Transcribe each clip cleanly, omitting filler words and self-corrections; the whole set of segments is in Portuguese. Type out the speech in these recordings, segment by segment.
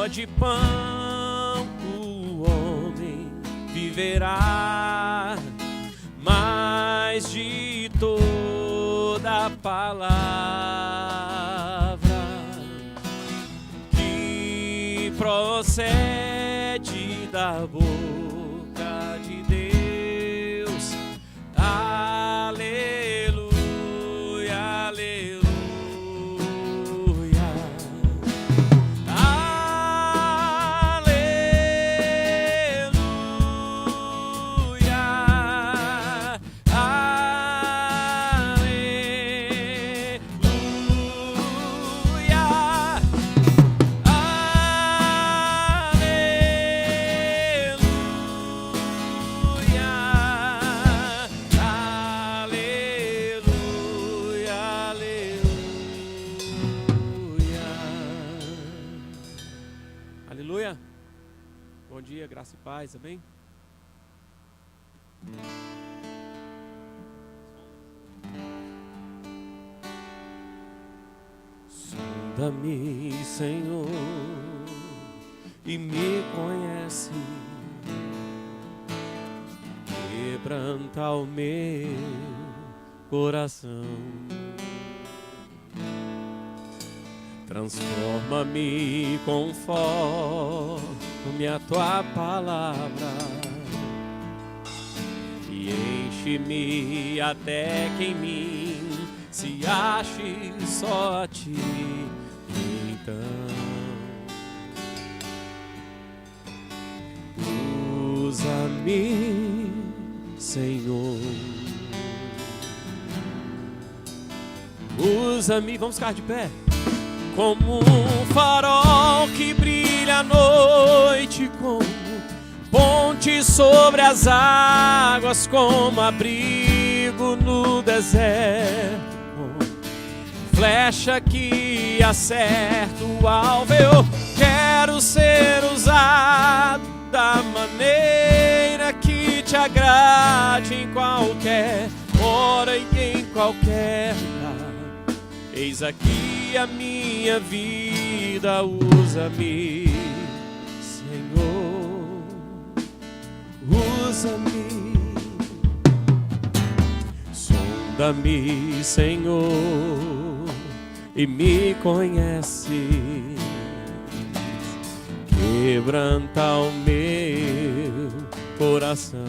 de pão o homem viverá, mas de toda palavra que procede da boca de Deus. Aleluia, aleluia. Aleluia. Bom dia, graça e paz, amém? Sonda-me, Senhor, e me conhece, quebranta o meu coração. Transforma-me conforme a tua palavra e enche-me até que em mim se ache só a ti. Então usa-me, Senhor, usa-me. Vamos ficar de pé. Como um farol que brilha à noite, como ponte sobre as águas, como abrigo no deserto, como flecha que acerta o alvo. Eu quero ser usado da maneira que te agrade, em qualquer hora e em qualquer lugar. Eis aqui a minha vida, usa-me, Senhor, usa-me. Sonda-me, Senhor, e me conhece, quebranta o meu coração.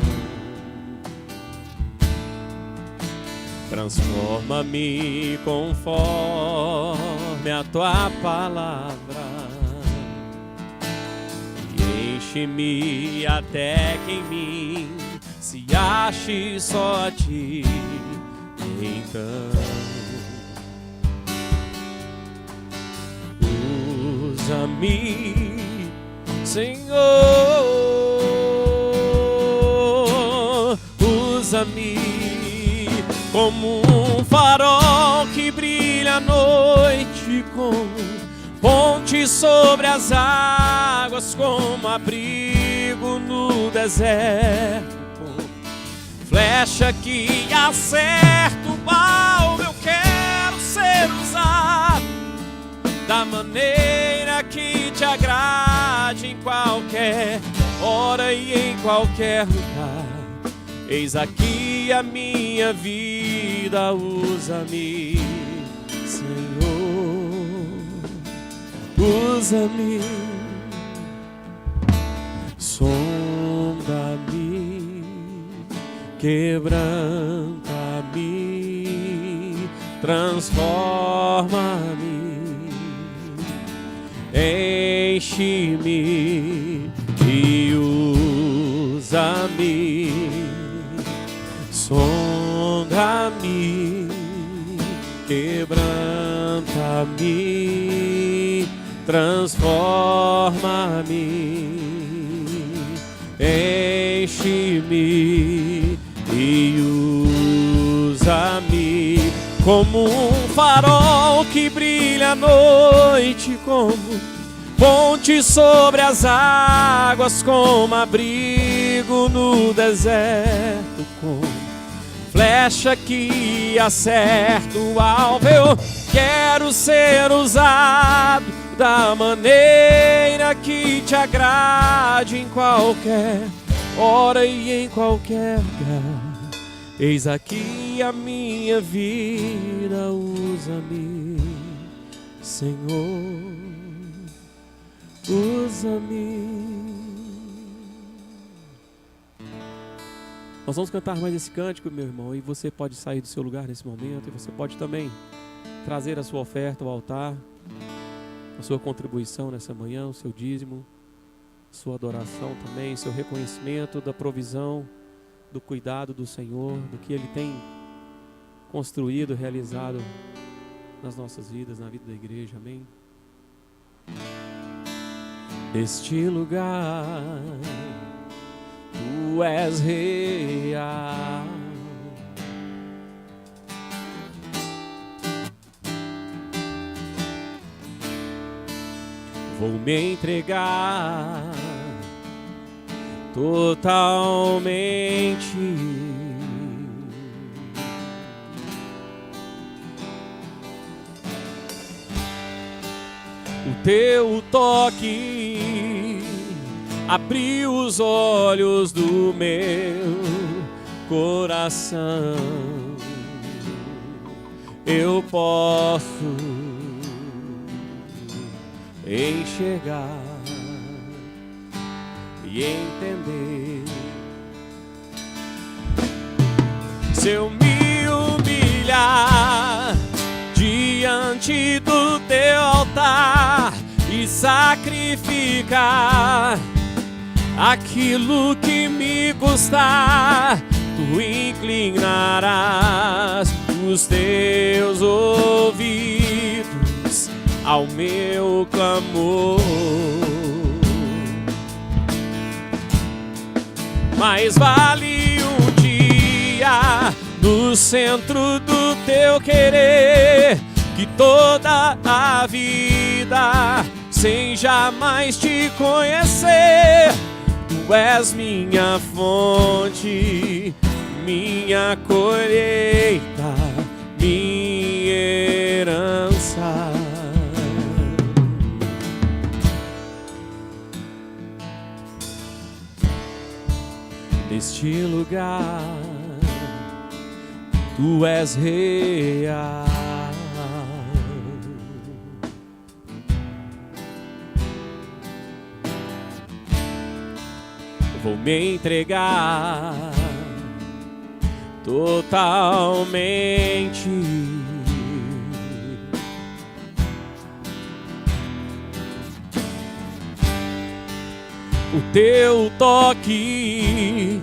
Transforma-me conforme a tua palavra e enche-me até que em mim se ache só a ti. Então usa-me, Senhor, usa-me como um farol que brilha à noite, como ponte sobre as águas, como abrigo no deserto, como flecha que acerta o alvo. Eu quero ser usado da maneira que te agrade, em qualquer hora e em qualquer lugar. Eis aqui a minha vida, usa-me, Senhor, usa-me. Sonda-me, quebranta-me, transforma-me, enche-me e usa-me. Sonda-me, quebranta-me, transforma-me, enche-me e usa-me. Como um farol que brilha à noite, como ponte sobre as águas, como abrigo no deserto, como flecha que acerta o alvo. Eu quero ser usado da maneira que te agrade, em qualquer hora e em qualquer lugar. Eis aqui a minha vida, usa-me, Senhor, usa-me. Nós vamos cantar mais esse cântico, meu irmão, e você pode sair do seu lugar nesse momento, e você pode também trazer a sua oferta ao altar, a sua contribuição nessa manhã, o seu dízimo, sua adoração também, seu reconhecimento da provisão, do cuidado do Senhor, do que Ele tem construído, realizado nas nossas vidas, na vida da igreja, amém? Neste lugar, Tu és real. Vou me entregar totalmente. O Teu toque abriu os olhos do meu coração. Eu posso enxergar e entender. Se eu me humilhar diante do Teu altar e sacrificar aquilo que me custar, Tu inclinarás os Teus ouvidos ao meu clamor. Mais vale um dia no centro do Teu querer que toda a vida sem jamais Te conhecer. Tu és minha fonte, minha colheita, minha herança. Neste lugar, Tu és real. Vou me entregar totalmente. O Teu toque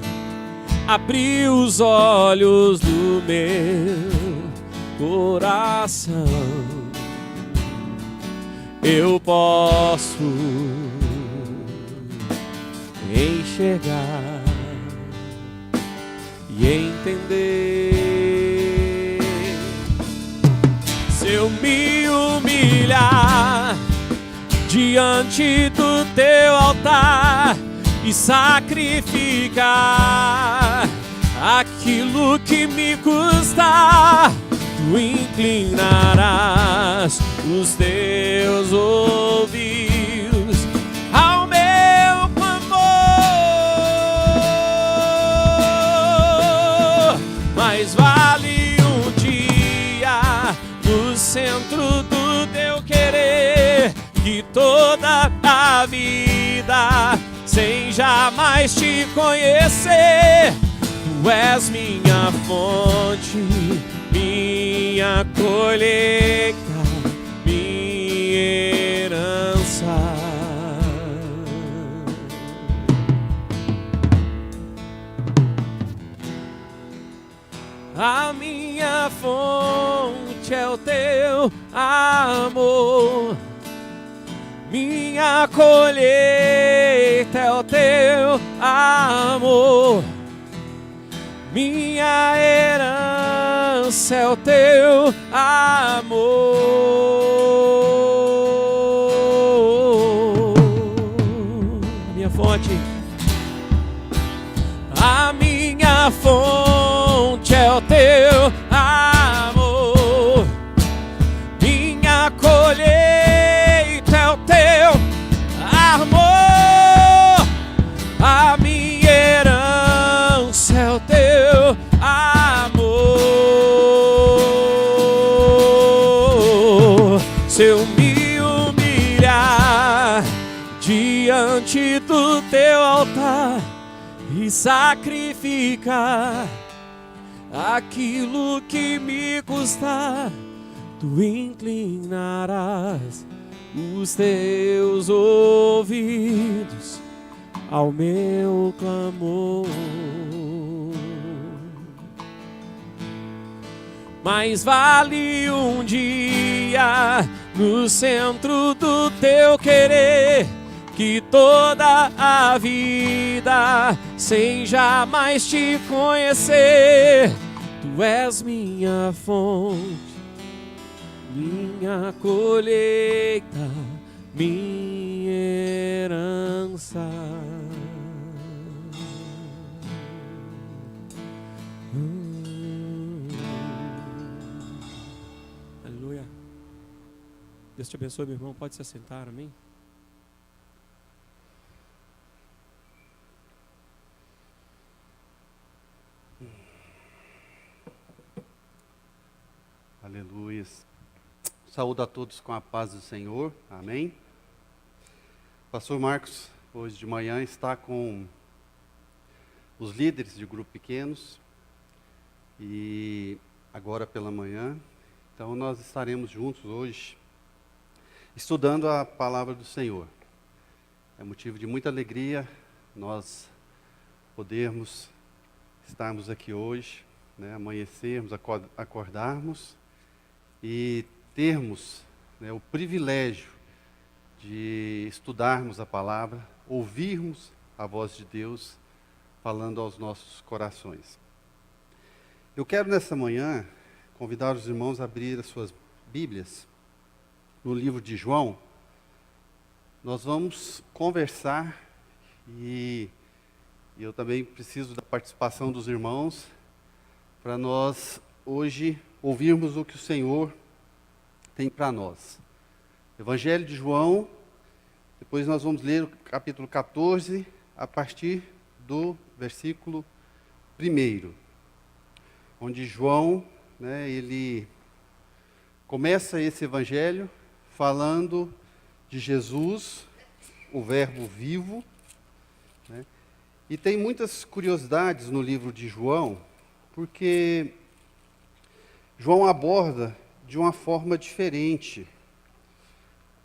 abriu os olhos do meu coração. Eu posso enxergar e entender. Se eu me humilhar diante do Teu altar e sacrificar aquilo que me custar, Tu inclinarás os Teus ouvidos ao meu clamor. Mais vale um dia no centro do Teu querer que toda a vida sem jamais Te conhecer. Tu és minha fonte, minha colheita, minha herança. A minha fonte é o Teu amor, minha colheita é o Teu amor, minha herança é o Teu amor. Minha fonte, a minha fonte é o Teu amor, minha colheita é se eu me humilhar diante do teu altar e sacrificar aquilo que me custar, tu inclinarás os teus ouvidos ao meu clamor. Mais vale um dia no centro do teu querer que toda a vida sem jamais te conhecer. Tu és minha fonte, minha colheita, minha herança. Aleluia. Deus te abençoe, meu irmão. Pode se assentar, amém? Aleluia. Saúdo a todos com a paz do Senhor. Amém. Pastor Marcos, hoje de manhã, está com os líderes de grupos pequenos e agora pela manhã. Então nós estaremos juntos hoje, estudando a palavra do Senhor. É motivo de muita alegria nós podermos estarmos aqui hoje, né, amanhecermos, acordarmos e termos, né, o privilégio de estudarmos a palavra, ouvirmos a voz de Deus falando aos nossos corações. Eu quero nessa manhã convidar os irmãos a abrir as suas Bíblias no livro de João. Nós vamos conversar e eu também preciso da participação dos irmãos para nós hoje ouvirmos o que o Senhor tem para nós. Evangelho de João, depois nós vamos ler o capítulo 14, a partir do versículo 1, onde João, né, ele começa esse evangelho falando de Jesus, o verbo vivo, né, e tem muitas curiosidades no livro de João, porque João aborda de uma forma diferente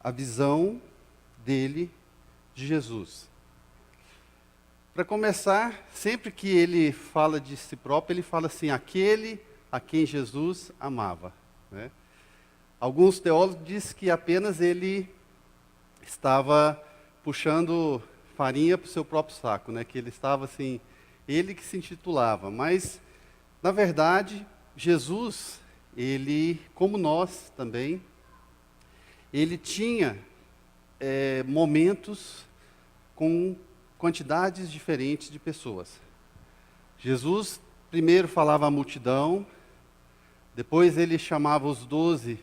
a visão dele de Jesus. Para começar, sempre que ele fala de si próprio, ele fala assim, aquele a quem Jesus amava, né? Alguns teólogos dizem que apenas ele estava puxando farinha para o seu próprio saco, né? Que ele estava assim, ele que se intitulava, mas na verdade, Jesus, ele, como nós também, ele tinha momentos com quantidades diferentes de pessoas. Jesus primeiro falava à multidão, depois ele chamava os 12,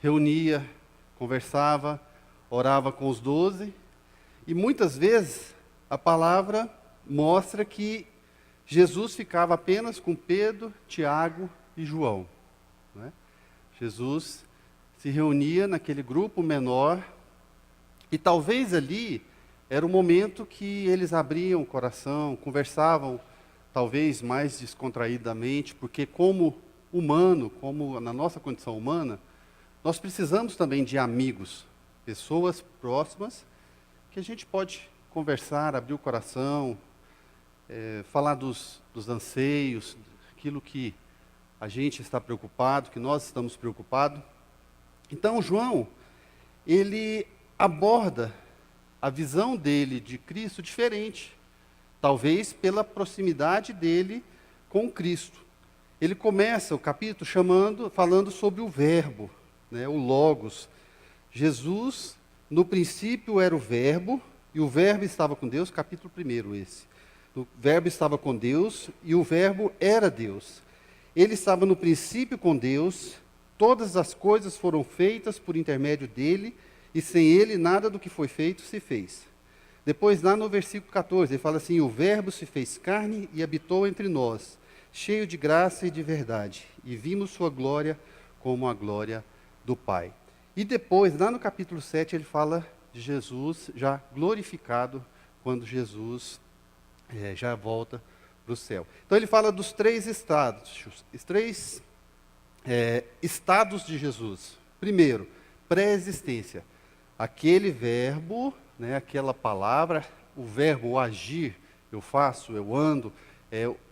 reunia, conversava, orava com os 12, e muitas vezes a palavra mostra que Jesus ficava apenas com Pedro, Tiago e João, né? Jesus se reunia naquele grupo menor e talvez ali era o momento que eles abriam o coração, conversavam talvez mais descontraídamente, porque como humano, como na nossa condição humana, nós precisamos também de amigos, pessoas próximas que a gente pode conversar, abrir o coração, falar dos anseios, aquilo que a gente está preocupado, que nós estamos preocupados. Então, João, ele aborda a visão dele de Cristo diferente, talvez pela proximidade dele com Cristo. Ele começa o capítulo falando sobre o verbo, né, o Logos. Jesus, no princípio, era o verbo, e o verbo estava com Deus, capítulo 1 esse. O verbo estava com Deus, e o verbo era Deus. Ele estava no princípio com Deus, todas as coisas foram feitas por intermédio dele, e sem ele nada do que foi feito se fez. Depois, lá no versículo 14, ele fala assim, o verbo se fez carne e habitou entre nós, cheio de graça e de verdade, e vimos sua glória como a glória do Pai. E depois, lá no capítulo 7, ele fala de Jesus já glorificado, quando Jesus já volta para o céu. Então ele fala dos três estados, estados de Jesus. Primeiro, pré-existência. Aquele verbo, né, aquela palavra, o verbo o agir, eu faço, eu ando,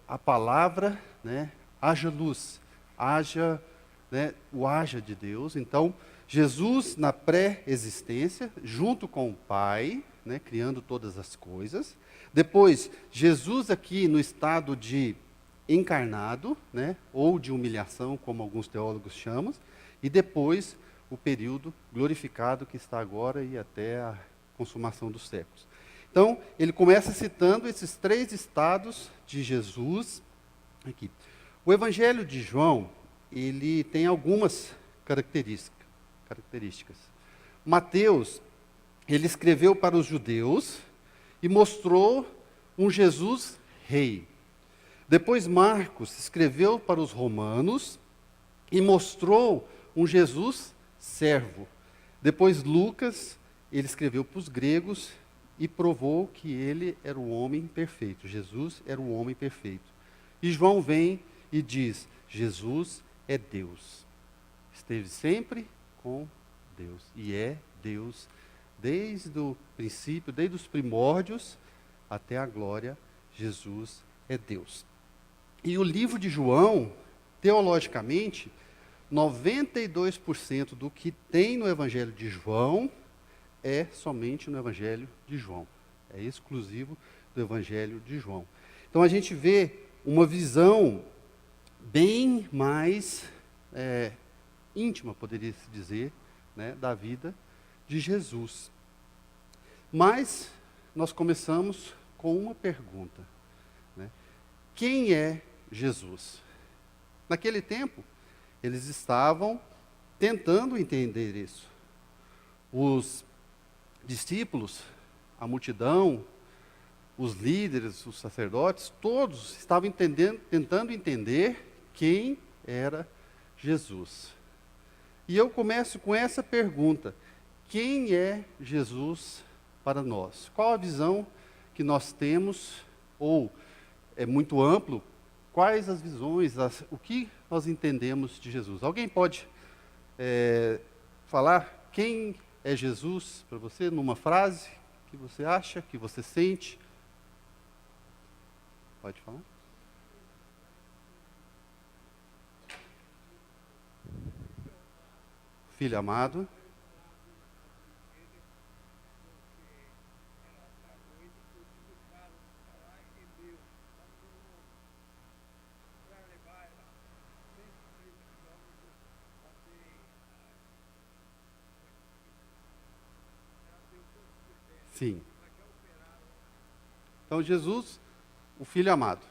a palavra, né, haja luz, haja, né, o haja de Deus. Então, Jesus na pré-existência, junto com o Pai, né, criando todas as coisas. Depois, Jesus aqui no estado de encarnado, né, ou de humilhação, como alguns teólogos chamam, e depois o período glorificado que está agora e até a consumação dos séculos. Então, ele começa citando esses três estados de Jesus aqui. O Evangelho de João, ele tem algumas características. Mateus, ele escreveu para os judeus e mostrou um Jesus rei. Depois Marcos escreveu para os romanos e mostrou um Jesus servo. Depois Lucas, ele escreveu para os gregos e provou que ele era o homem perfeito. Jesus era o homem perfeito. E João vem e diz, Jesus é Deus. Esteve sempre com Deus. E é Deus desde o princípio, desde os primórdios até a glória. Jesus é Deus. E o livro de João, teologicamente, 92% do que tem no Evangelho de João é somente no Evangelho de João. É exclusivo do Evangelho de João. Então a gente vê uma visão bem mais íntima, poderia-se dizer, né, da vida de Jesus. Mas nós começamos com uma pergunta, né? Quem é Jesus? Naquele tempo, eles estavam tentando entender isso. Os discípulos, a multidão, os líderes, os sacerdotes, todos estavam tentando entender quem era Jesus. E eu começo com essa pergunta: quem é Jesus para nós? Qual a visão que nós temos, ou é muito amplo, quais as visões, o que nós entendemos de Jesus? Alguém pode falar quem é Jesus para você, numa frase que você acha, que você sente? Pode falar? Filho amado. Sim. Então, Jesus, o Filho amado.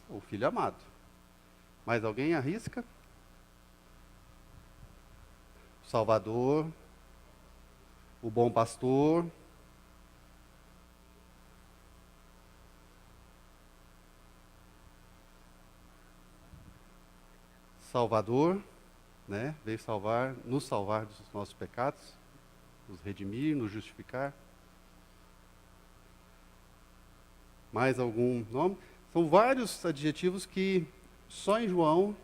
O Filho amado. Mais alguém arrisca? O Salvador, o bom pastor. Salvador, né? Veio nos salvar dos nossos pecados, nos redimir, nos justificar. Mais algum nome? São vários adjetivos que só em João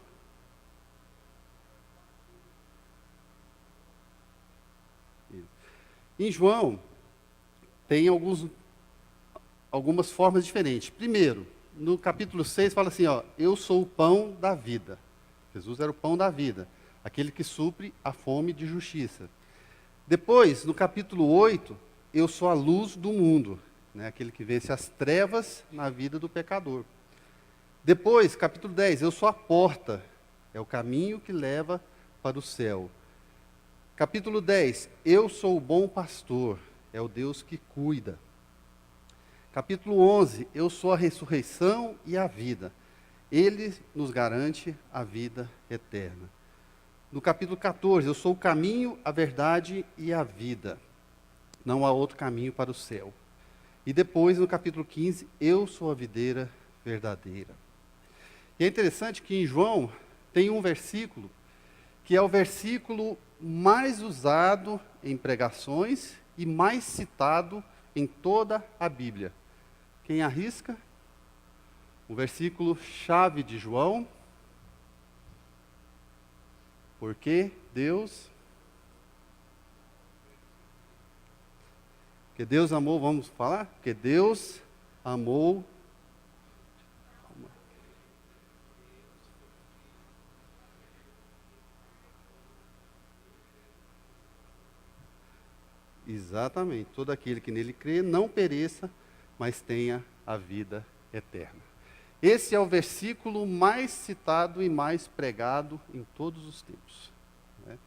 Em João, tem algumas formas diferentes. Primeiro, no capítulo 6, fala assim, eu sou o pão da vida. Jesus era o pão da vida, aquele que supre a fome de justiça. Depois, no capítulo 8, eu sou a luz do mundo, né, aquele que vence as trevas na vida do pecador. Depois, capítulo 10, eu sou a porta, é o caminho que leva para o céu. Capítulo 10, eu sou o bom pastor, é o Deus que cuida. Capítulo 11, eu sou a ressurreição e a vida. Ele nos garante a vida eterna. No capítulo 14, eu sou o caminho, a verdade e a vida. Não há outro caminho para o céu. E depois, no capítulo 15, eu sou a videira verdadeira. E é interessante que em João tem um versículo que é o versículo mais usado em pregações e mais citado em toda a Bíblia. Quem arrisca? O versículo chave de João. Porque Deus amou, vamos falar? Porque Deus amou. Exatamente, todo aquele que nele crê não pereça, mas tenha a vida eterna. Esse é o versículo mais citado e mais pregado em todos os tempos, né?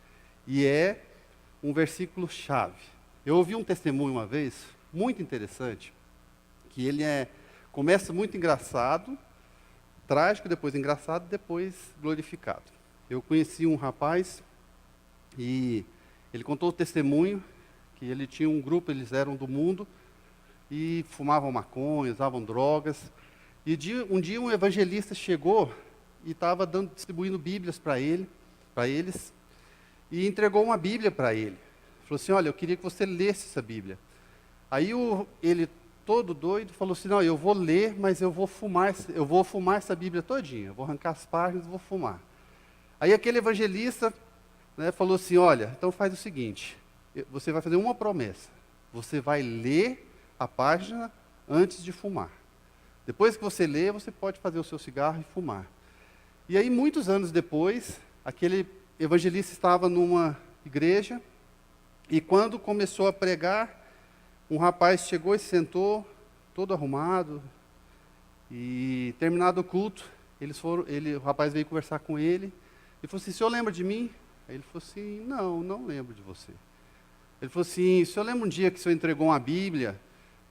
E é um versículo chave. Eu ouvi um testemunho uma vez, muito interessante, que ele começa muito engraçado, trágico, depois engraçado, depois glorificado. Eu conheci um rapaz e ele contou o testemunho que ele tinha um grupo, eles eram do mundo, e fumavam maconha, usavam drogas. E um dia um evangelista chegou e estava distribuindo Bíblias para eles, e entregou uma Bíblia para ele. Falou assim, olha, eu queria que você lesse essa Bíblia. Aí ele, todo doido, falou assim, não, eu vou ler, mas eu vou fumar essa Bíblia todinha, eu vou arrancar as páginas e vou fumar. Aí aquele evangelista, né, falou assim, olha, então faz o seguinte, você vai fazer uma promessa, você vai ler a página antes de fumar. Depois que você lê, você pode fazer o seu cigarro e fumar. E aí, muitos anos depois, aquele evangelista estava numa igreja, e quando começou a pregar, um rapaz chegou e se sentou, todo arrumado, e terminado o culto, o rapaz veio conversar com ele, e falou assim, o senhor lembra de mim? Aí ele falou assim, não lembro de você. Ele falou assim, o senhor lembra um dia que o senhor entregou uma Bíblia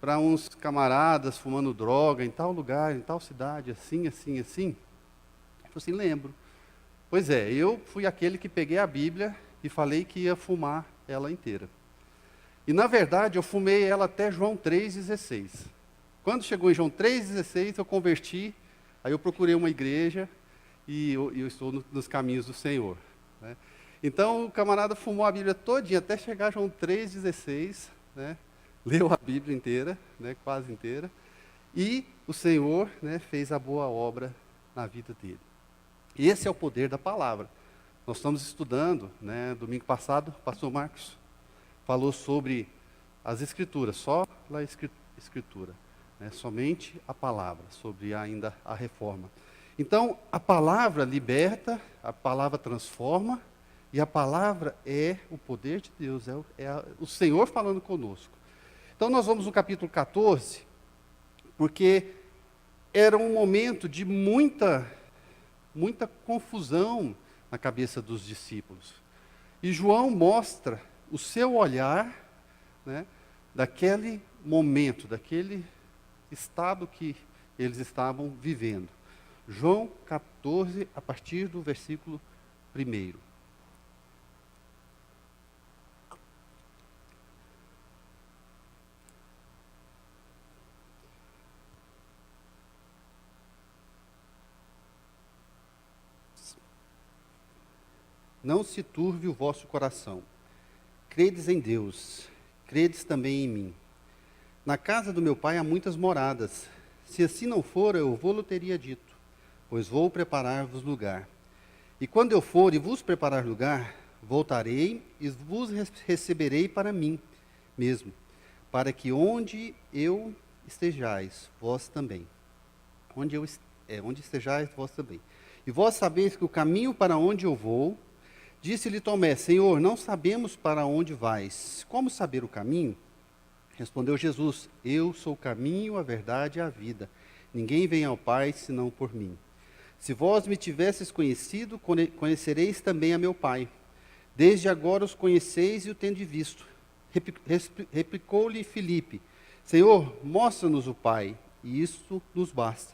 para uns camaradas fumando droga em tal lugar, em tal cidade, assim? Ele falou assim, lembro. Pois é, eu fui aquele que peguei a Bíblia e falei que ia fumar ela inteira. E na verdade eu fumei ela até João 3,16. Quando chegou em João 3,16 eu converti, aí eu procurei uma igreja e eu estou nos caminhos do Senhor, né? Então o camarada fumou a Bíblia todinha até chegar a João 3,16, né? Leu a Bíblia inteira, né, quase inteira, e o Senhor, né, fez a boa obra na vida dele. E esse é o poder da palavra. Nós estamos estudando, né, domingo passado, o pastor Marcos falou sobre as Escrituras, só a Escritura, né, somente a palavra, sobre ainda a reforma. Então, a palavra liberta, a palavra transforma, e a palavra é o poder de Deus, é o Senhor falando conosco. Então nós vamos no capítulo 14, porque era um momento de muita confusão na cabeça dos discípulos. E João mostra o seu olhar, né, daquele momento, daquele estado que eles estavam vivendo. João 14, a partir do versículo 1. Não se turve o vosso coração. Credes em Deus, credes também em mim. Na casa do meu pai há muitas moradas. Se assim não for, eu vou-lo teria dito, pois vou preparar-vos lugar. E quando eu for e vos preparar lugar, voltarei e vos receberei para mim mesmo, para que onde eu estejais, vós também. Onde estejais, vós também. E vós sabeis que o caminho para onde eu vou. Disse-lhe Tomé, Senhor, não sabemos para onde vais. Como saber o caminho? Respondeu Jesus, eu sou o caminho, a verdade e a vida. Ninguém vem ao Pai, senão por mim. Se vós me tivesses conhecido, conhecereis também a meu Pai. Desde agora os conheceis e o tendes visto. Replicou-lhe Filipe, Senhor, mostra-nos o Pai, e isto nos basta.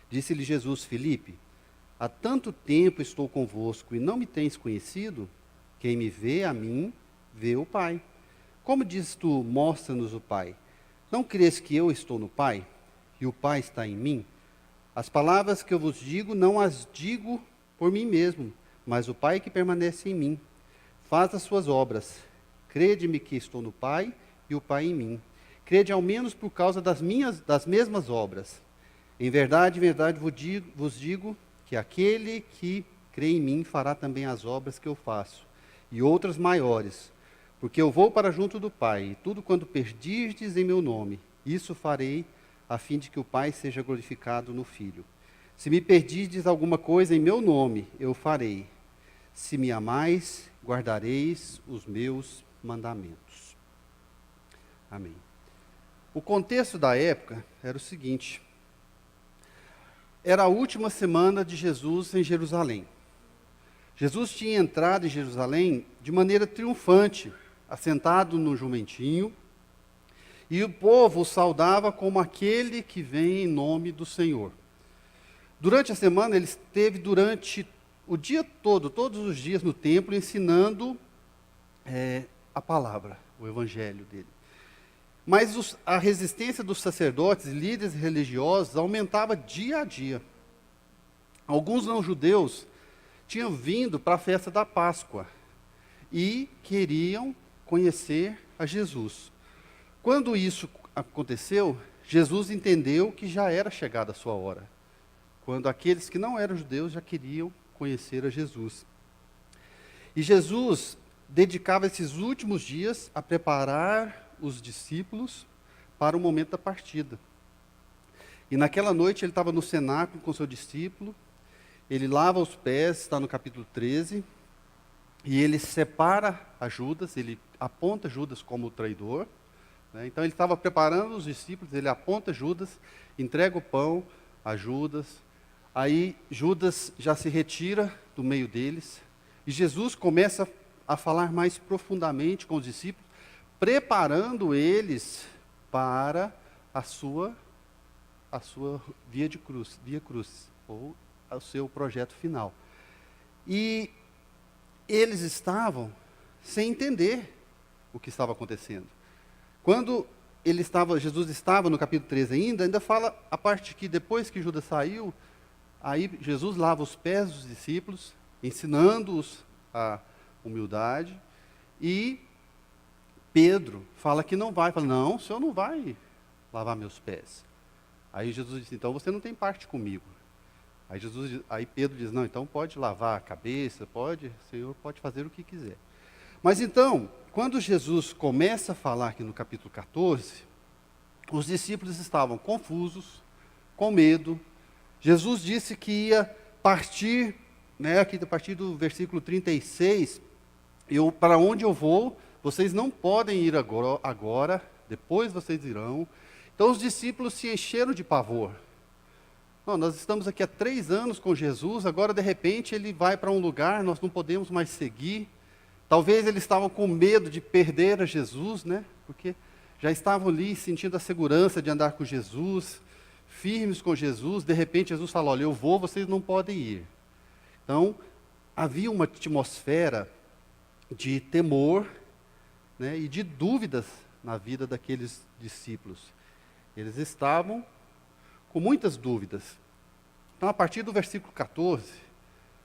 Disse-lhe Jesus, Filipe, há tanto tempo estou convosco e não me tens conhecido? Quem me vê a mim, vê o Pai. Como dizes tu, mostra-nos o Pai? Não crês que eu estou no Pai e o Pai está em mim? As palavras que eu vos digo, não as digo por mim mesmo, mas o Pai que permanece em mim faz as suas obras. Crede-me que estou no Pai e o Pai em mim. Crede ao menos por causa das mesmas obras. Em verdade vos digo que aquele que crê em mim fará também as obras que eu faço, e outras maiores, porque eu vou para junto do Pai, e tudo quanto pedirdes em meu nome, isso farei, a fim de que o Pai seja glorificado no Filho. Se me pedirdes alguma coisa em meu nome, eu farei. Se me amais, guardareis os meus mandamentos. Amém. O contexto da época era o seguinte: era a última semana de Jesus em Jerusalém. Jesus tinha entrado em Jerusalém de maneira triunfante, assentado no jumentinho, e o povo o saudava como aquele que vem em nome do Senhor. Durante a semana, ele esteve durante o dia todo, todos os dias no templo, ensinando a palavra, o evangelho dele. Mas a resistência dos sacerdotes e líderes religiosos aumentava dia a dia. Alguns não-judeus tinham vindo para a festa da Páscoa e queriam conhecer a Jesus. Quando isso aconteceu, Jesus entendeu que já era chegada a sua hora, quando aqueles que não eram judeus já queriam conhecer a Jesus. E Jesus dedicava esses últimos dias a preparar os discípulos para o momento da partida. E naquela noite ele estava no cenáculo com seu discípulo, ele lava os pés, está no capítulo 13, e ele separa a Judas, ele aponta Judas como o traidor, né? Então ele estava preparando os discípulos, ele aponta Judas, entrega o pão a Judas, aí Judas já se retira do meio deles, e Jesus começa a falar mais profundamente com os discípulos, preparando eles para a sua via cruz, ou o seu projeto final. E eles estavam sem entender o que estava acontecendo. Quando Jesus estava no capítulo 13 ainda fala a parte que depois que Judas saiu, aí Jesus lava os pés dos discípulos, ensinando-os a humildade, e Pedro fala que não vai, fala, não, o senhor não vai lavar meus pés. Aí Jesus disse, então você não tem parte comigo. Aí Pedro diz, não, então pode lavar a cabeça, o Senhor pode fazer o que quiser. Mas então, quando Jesus começa a falar aqui no capítulo 14, os discípulos estavam confusos, com medo. Jesus disse que ia partir, aqui a partir do versículo 36, para onde eu vou, vocês não podem ir agora, depois vocês irão. Então os discípulos se encheram de pavor. Não, nós estamos aqui há 3 anos com Jesus, agora de repente ele vai para um lugar, nós não podemos mais seguir. Talvez eles estavam com medo de perder a Jesus, porque já estavam ali sentindo a segurança de andar com Jesus, firmes com Jesus. De repente Jesus fala, olha, eu vou, vocês não podem ir. Então havia uma atmosfera de temor, e de dúvidas na vida daqueles discípulos. Eles estavam com muitas dúvidas. Então, a partir do versículo 14,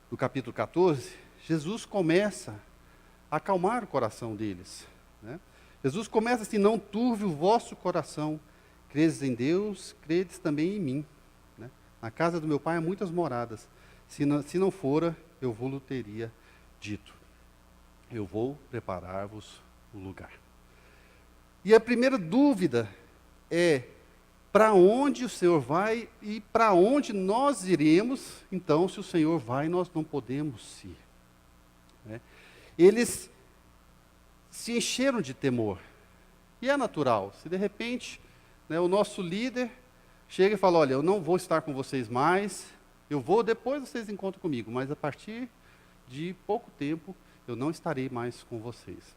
do capítulo 14, Jesus começa a acalmar o coração deles. Jesus começa assim, não turve o vosso coração, credes em Deus, credes também em mim. Na casa do meu Pai há muitas moradas, se não fora, eu vou-lo teria dito. Eu vou preparar-vos o lugar. E a primeira dúvida é, para onde o Senhor vai e para onde nós iremos? Então, se o Senhor vai, nós não podemos ir. Eles se encheram de temor. E é natural, se de repente o nosso líder chega e fala, olha, eu não vou estar com vocês mais, eu vou, depois vocês encontram comigo, mas a partir de pouco tempo eu não estarei mais com vocês.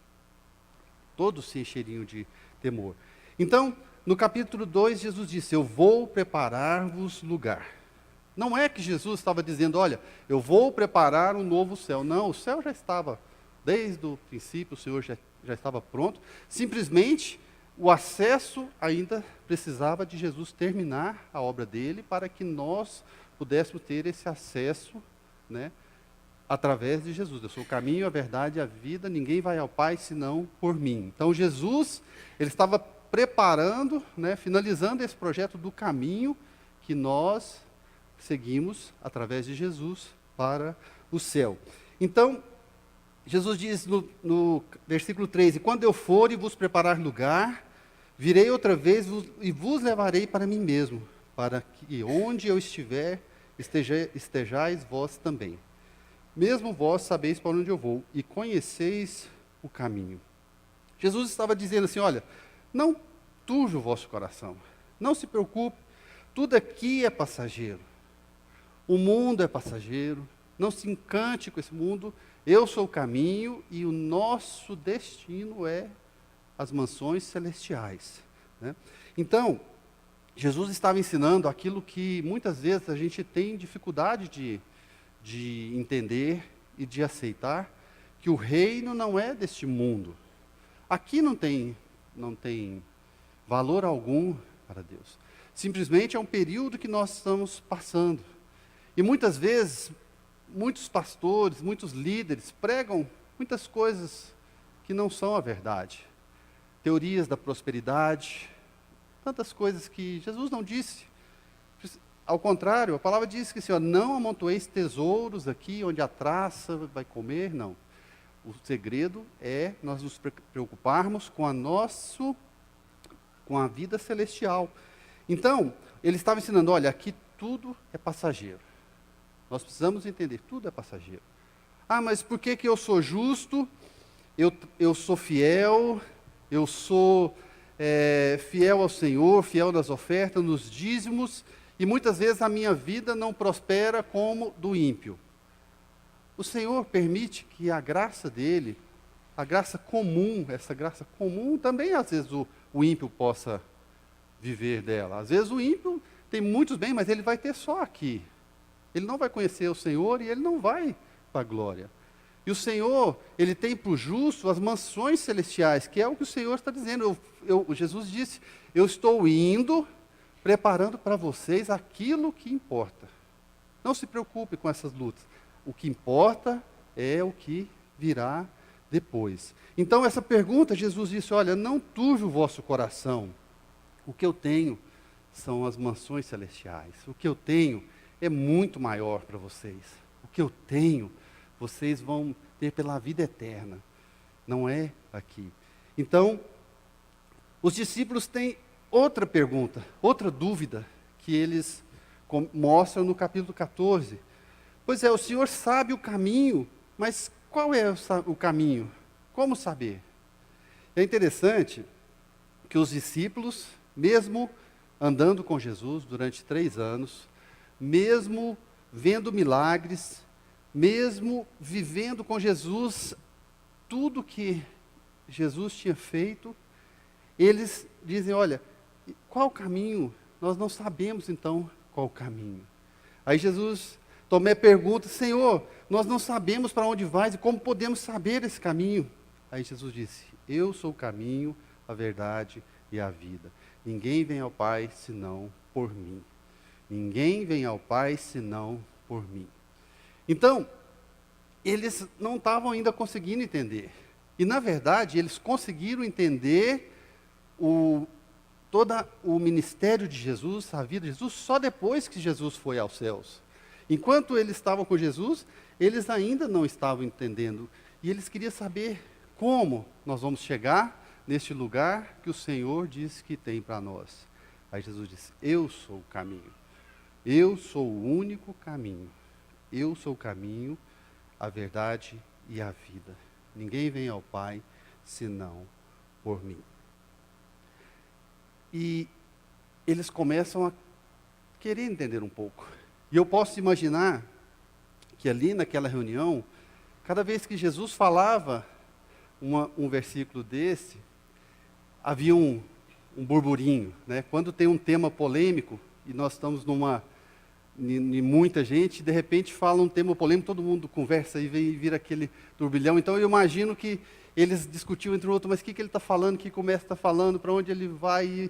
Todos se encheriam de temor. Então, no capítulo 2, Jesus disse, eu vou preparar-vos lugar. Não é que Jesus estava dizendo, olha, eu vou preparar um novo céu. Não, o céu já estava, desde o princípio, o Senhor já estava pronto. Simplesmente, o acesso ainda precisava de Jesus terminar a obra dele, para que nós pudéssemos ter esse acesso, através de Jesus. Eu sou o caminho, a verdade e a vida. Ninguém vai ao Pai senão por mim. Então Jesus, ele estava preparando, né, finalizando esse projeto do caminho que nós seguimos através de Jesus para o céu. Então, Jesus diz no versículo 13: quando eu for e vos preparar lugar, virei outra vez e vos levarei para mim mesmo, para que onde eu estiver, estejais vós também. Mesmo vós sabeis para onde eu vou e conheceis o caminho. Jesus estava dizendo assim, olha, não turja o vosso coração, não se preocupe, tudo aqui é passageiro. O mundo é passageiro, não se encante com esse mundo, eu sou o caminho e o nosso destino é as mansões celestiais. Né? Então, Jesus estava ensinando aquilo que muitas vezes a gente tem dificuldade de entender e de aceitar, que o reino não é deste mundo. Aqui não tem valor algum para Deus. Simplesmente é um período que nós estamos passando. E muitas vezes, muitos pastores, muitos líderes pregam muitas coisas que não são a verdade. Teorias da prosperidade, tantas coisas que Jesus não disse. Ao contrário, a palavra diz que assim, ó, não amontoeis tesouros aqui onde a traça vai comer, não. O segredo é nós nos preocuparmos com a vida celestial. Então, ele estava ensinando, olha, aqui tudo é passageiro. Nós precisamos entender, tudo é passageiro. Ah, mas por que eu sou justo, eu sou fiel, eu sou fiel ao Senhor, fiel nas ofertas, nos dízimos, e muitas vezes a minha vida não prospera como do ímpio. O Senhor permite que a graça dele, a graça comum, essa graça comum, também às vezes o ímpio possa viver dela. Às vezes o ímpio tem muitos bens, mas ele vai ter só aqui. Ele não vai conhecer o Senhor e ele não vai para a glória. E o Senhor, ele tem para o justo as mansões celestiais, que é o que o Senhor está dizendo. Jesus disse, eu estou indo, preparando para vocês aquilo que importa. Não se preocupe com essas lutas. O que importa é o que virá depois. Então, essa pergunta, Jesus disse, olha, não turve o vosso coração. O que eu tenho são as mansões celestiais. O que eu tenho é muito maior para vocês. O que eu tenho, vocês vão ter pela vida eterna. Não é aqui. Então, os discípulos têm outra pergunta, outra dúvida, que eles mostram no capítulo 14. Pois é, o Senhor sabe o caminho, mas qual é o caminho? Como saber? É interessante que os discípulos, mesmo andando com Jesus durante 3 anos, mesmo vendo milagres, mesmo vivendo com Jesus tudo que Jesus tinha feito, eles dizem, olha, qual o caminho? Nós não sabemos então qual o caminho. Aí Tomé pergunta, Senhor, nós não sabemos para onde vais e como podemos saber esse caminho? Aí Jesus disse, eu sou o caminho, a verdade e a vida. Ninguém vem ao Pai senão por mim. Ninguém vem ao Pai senão por mim. Então, eles não estavam ainda conseguindo entender. E, na verdade, eles conseguiram entender todo o ministério de Jesus, a vida de Jesus, só depois que Jesus foi aos céus. Enquanto eles estavam com Jesus, eles ainda não estavam entendendo. E eles queriam saber como nós vamos chegar neste lugar que o Senhor disse que tem para nós. Aí Jesus disse, eu sou o caminho. Eu sou o único caminho. Eu sou o caminho, a verdade e a vida. Ninguém vem ao Pai senão por mim. E eles começam a querer entender um pouco. E eu posso imaginar que ali naquela reunião, cada vez que Jesus falava um versículo desse, havia um burburinho, né? Quando tem um tema polêmico, e nós estamos muita gente, de repente fala um tema polêmico, todo mundo conversa e vira aquele turbilhão. Então eu imagino que eles discutiam entre o outro, mas o que ele está falando, o que o mestre está falando, para onde ele vai,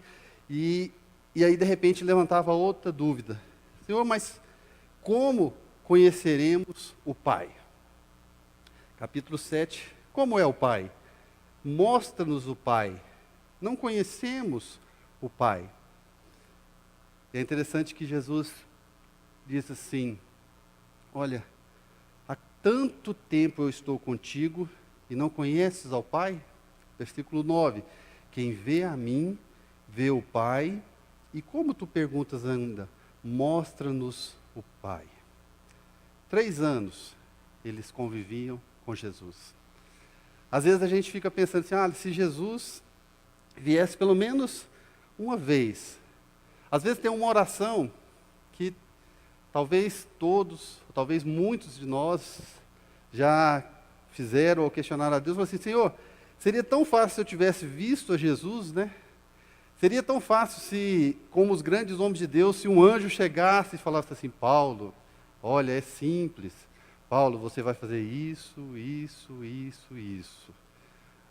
e aí de repente levantava outra dúvida. Senhor, mas como conheceremos o Pai? capítulo 7. Como é o Pai? Mostra-nos o Pai. Não conhecemos o Pai. É interessante que Jesus diz assim, olha, há tanto tempo eu estou contigo e não conheces ao Pai? Versículo 9, quem vê a mim, vê o Pai, e como tu perguntas ainda, mostra-nos o Pai. 3 anos eles conviviam com Jesus. Às vezes a gente fica pensando assim, se Jesus viesse pelo menos uma vez. Às vezes tem uma oração que talvez todos, talvez muitos de nós já fizeram ou questionaram a Deus, falaram assim, Senhor, seria tão fácil se eu tivesse visto a Jesus, né? Seria tão fácil se, como os grandes homens de Deus, se um anjo chegasse e falasse assim, Paulo, olha, é simples. Paulo, você vai fazer isso, isso, isso, isso.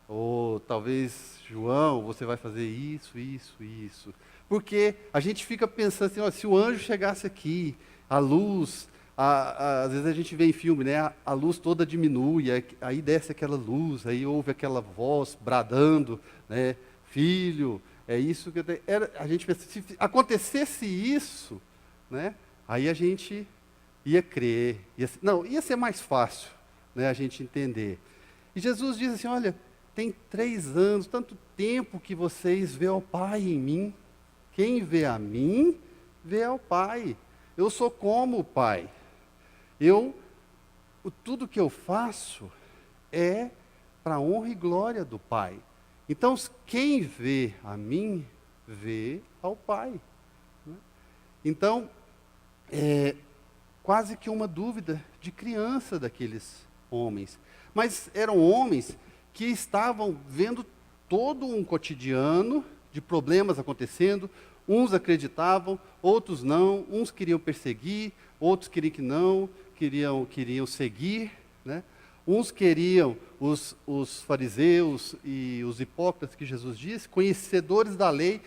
Ou talvez, João, você vai fazer isso, isso, isso. Porque a gente fica pensando assim, se o anjo chegasse aqui, a luz, às vezes a gente vê em filme, né? A luz toda diminui, aí desce aquela luz, aí ouve aquela voz bradando, né? Filho, é isso que a gente pensa, se acontecesse isso, né? Aí a gente ia crer, ia ser mais fácil, né, a gente entender. E Jesus diz assim, olha, tem 3 anos, tanto tempo que vocês vê ao Pai em mim. Quem vê a mim, vê ao Pai. Eu sou como o Pai. Tudo que eu faço é para a honra e glória do Pai. Então, quem vê a mim, vê ao Pai. Então, quase que uma dúvida de criança daqueles homens. Mas eram homens que estavam vendo todo um cotidiano de problemas acontecendo. Uns acreditavam, outros não. Uns queriam perseguir, outros queriam que não, queriam seguir, né? Uns queriam, os fariseus e os hipócritas que Jesus disse, conhecedores da lei,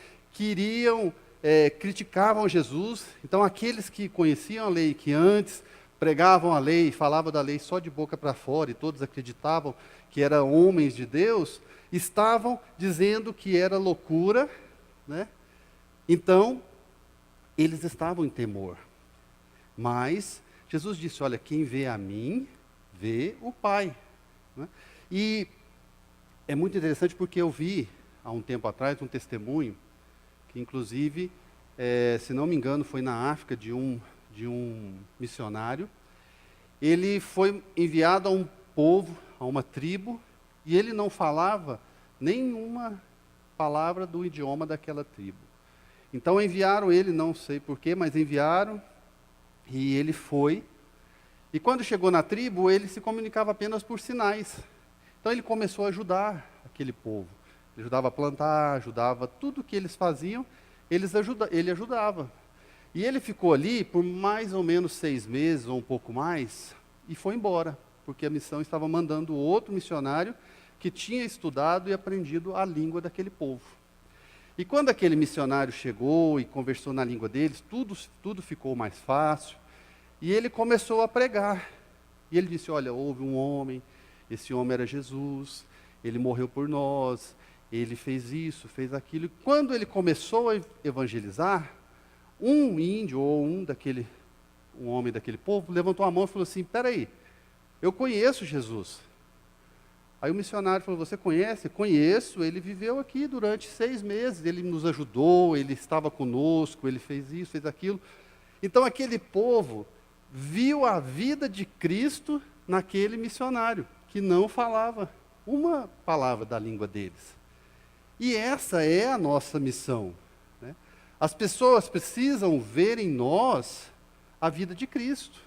criticavam Jesus. Então, aqueles que conheciam a lei, que antes pregavam a lei, falavam da lei só de boca para fora, e todos acreditavam que eram homens de Deus, estavam dizendo que era loucura, né? Então, eles estavam em temor. Mas, Jesus disse, olha, quem vê a mim, vê o Pai. Né? E é muito interessante porque eu vi, há um tempo atrás, um testemunho, que inclusive, se não me engano, foi na África de um missionário. Ele foi enviado a um povo, a uma tribo, e ele não falava nenhuma palavra do idioma daquela tribo. Então enviaram ele, não sei porquê, mas enviaram, e ele foi. E quando chegou na tribo, ele se comunicava apenas por sinais. Então ele começou a ajudar aquele povo. Ele ajudava a plantar, ajudava tudo que eles faziam, ele ajudava. E ele ficou ali por mais ou menos 6 meses, ou um pouco mais, e foi embora, porque a missão estava mandando outro missionário que tinha estudado e aprendido a língua daquele povo. E quando aquele missionário chegou e conversou na língua deles, tudo ficou mais fácil, e ele começou a pregar. E ele disse, olha, houve um homem, esse homem era Jesus, ele morreu por nós, ele fez isso, fez aquilo. E quando ele começou a evangelizar, um índio ou um homem daquele povo levantou a mão e falou assim, peraí, eu conheço Jesus. Aí o missionário falou, você conhece? Conheço, ele viveu aqui durante 6 meses, ele nos ajudou, ele estava conosco, ele fez isso, fez aquilo. Então aquele povo viu a vida de Cristo naquele missionário, que não falava uma palavra da língua deles. E essa é a nossa missão. Né? As pessoas precisam ver em nós a vida de Cristo.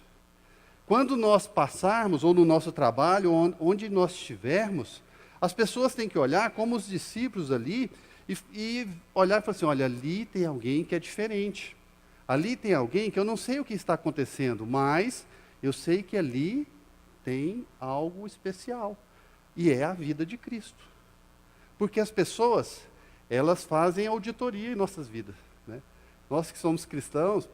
Quando nós passarmos, ou no nosso trabalho, onde nós estivermos, as pessoas têm que olhar como os discípulos ali, e olhar e falar assim, olha, ali tem alguém que é diferente. Ali tem alguém que eu não sei o que está acontecendo, mas eu sei que ali tem algo especial. E é a vida de Cristo. Porque as pessoas, elas fazem auditoria em nossas vidas. Né? Nós que somos cristãos,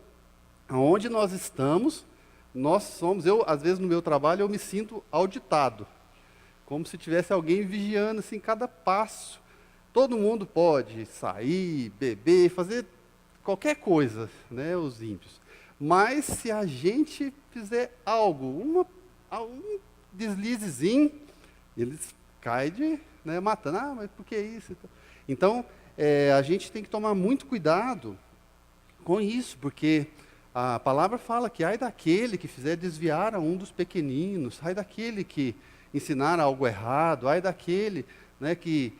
aonde nós estamos, nós somos, às vezes no meu trabalho, eu me sinto auditado. como se tivesse alguém vigiando assim cada passo. Todo mundo pode sair, beber, fazer qualquer coisa, né, os ímpios. Mas se a gente fizer algo, um deslizezinho, eles caem de, né, matando. Ah, mas por que isso? Então, a gente tem que tomar muito cuidado com isso, porque a palavra fala que ai daquele que fizer desviar a um dos pequeninos, ai daquele que ensinar algo errado, ai daquele, né, que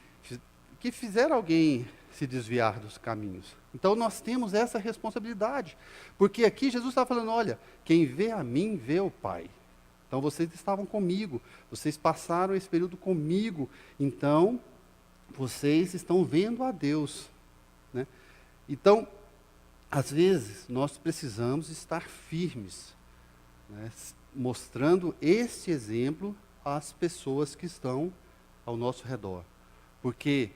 fizer alguém se desviar dos caminhos. Então nós temos essa responsabilidade, porque aqui Jesus está falando, olha, quem vê a mim, vê o Pai. Então vocês estavam comigo, vocês passaram esse período comigo, então vocês estão vendo a Deus, né? Então, às vezes, nós precisamos estar firmes, né, mostrando esse exemplo às pessoas que estão ao nosso redor. Porque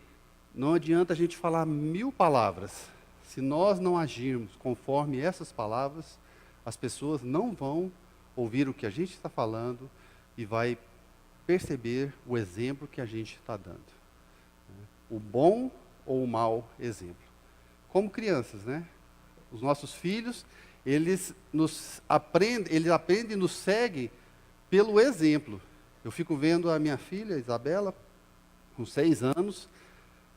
não adianta a gente falar 1000 palavras. Se nós não agirmos conforme essas palavras, as pessoas não vão ouvir o que a gente está falando e vai perceber o exemplo que a gente está dando. O bom ou o mau exemplo. Como crianças, né? Os nossos filhos, eles aprendem e nos seguem pelo exemplo. Eu fico vendo a minha filha, Isabela, com 6 anos,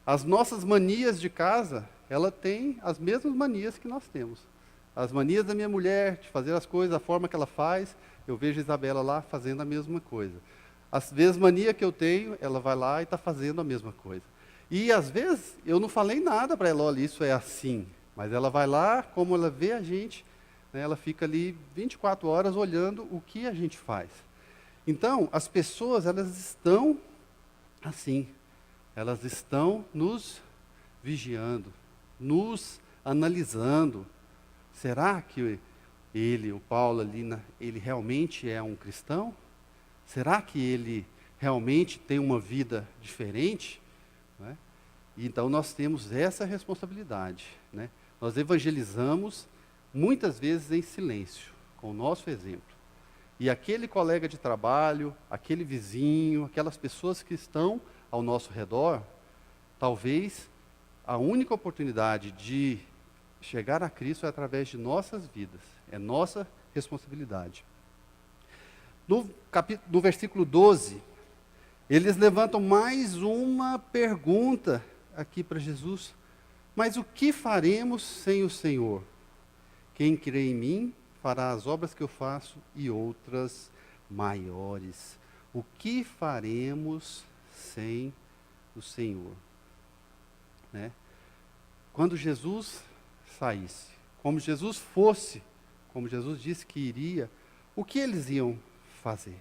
as nossas manias de casa, ela tem as mesmas manias que nós temos. As manias da minha mulher, de fazer as coisas da forma que ela faz, eu vejo a Isabela lá fazendo a mesma coisa. Às vezes, mania que eu tenho, ela vai lá e está fazendo a mesma coisa. E, às vezes, eu não falei nada para ela, olha, isso é assim. Mas ela vai lá, como ela vê a gente, né, ela fica ali 24 horas olhando o que a gente faz. Então, as pessoas, elas estão assim. Elas estão nos vigiando, nos analisando. Será que ele, o Paulo ali, ele realmente é um cristão? Será que ele realmente tem uma vida diferente? Né? Então nós temos essa responsabilidade. Né? Nós evangelizamos muitas vezes em silêncio, com o nosso exemplo. E aquele colega de trabalho, aquele vizinho, aquelas pessoas que estão ao nosso redor, talvez a única oportunidade de chegar a Cristo é através de nossas vidas. É nossa responsabilidade. No versículo 12, eles levantam mais uma pergunta aqui para Jesus. Mas o que faremos sem o Senhor? Quem crê em mim fará as obras que eu faço e outras maiores. O que faremos sem o Senhor? Né? Quando Jesus saísse, como Jesus fosse, como Jesus disse que iria, o que eles iam fazer?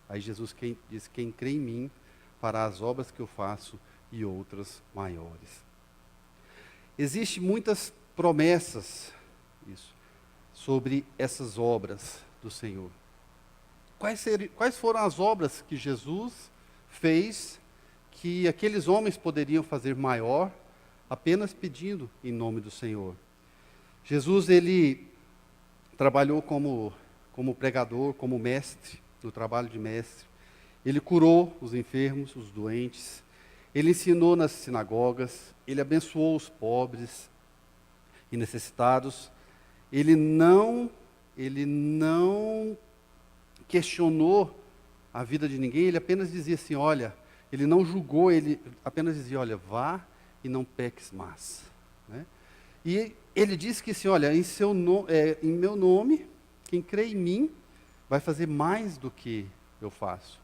Aí Jesus diz, quem crê em mim fará as obras que eu faço e outras maiores. Existem muitas promessas sobre essas obras do Senhor. Quais foram as obras que Jesus fez que aqueles homens poderiam fazer maior apenas pedindo em nome do Senhor? Jesus, ele trabalhou como pregador, como mestre, no trabalho de mestre. Ele curou os enfermos, os doentes. Ele ensinou nas sinagogas, ele abençoou os pobres e necessitados. Ele não questionou a vida de ninguém, ele apenas dizia assim, olha, ele não julgou, ele apenas dizia, olha, vá e não peques mais. Né? E ele disse que assim, olha, em meu nome, quem crê em mim, vai fazer mais do que eu faço.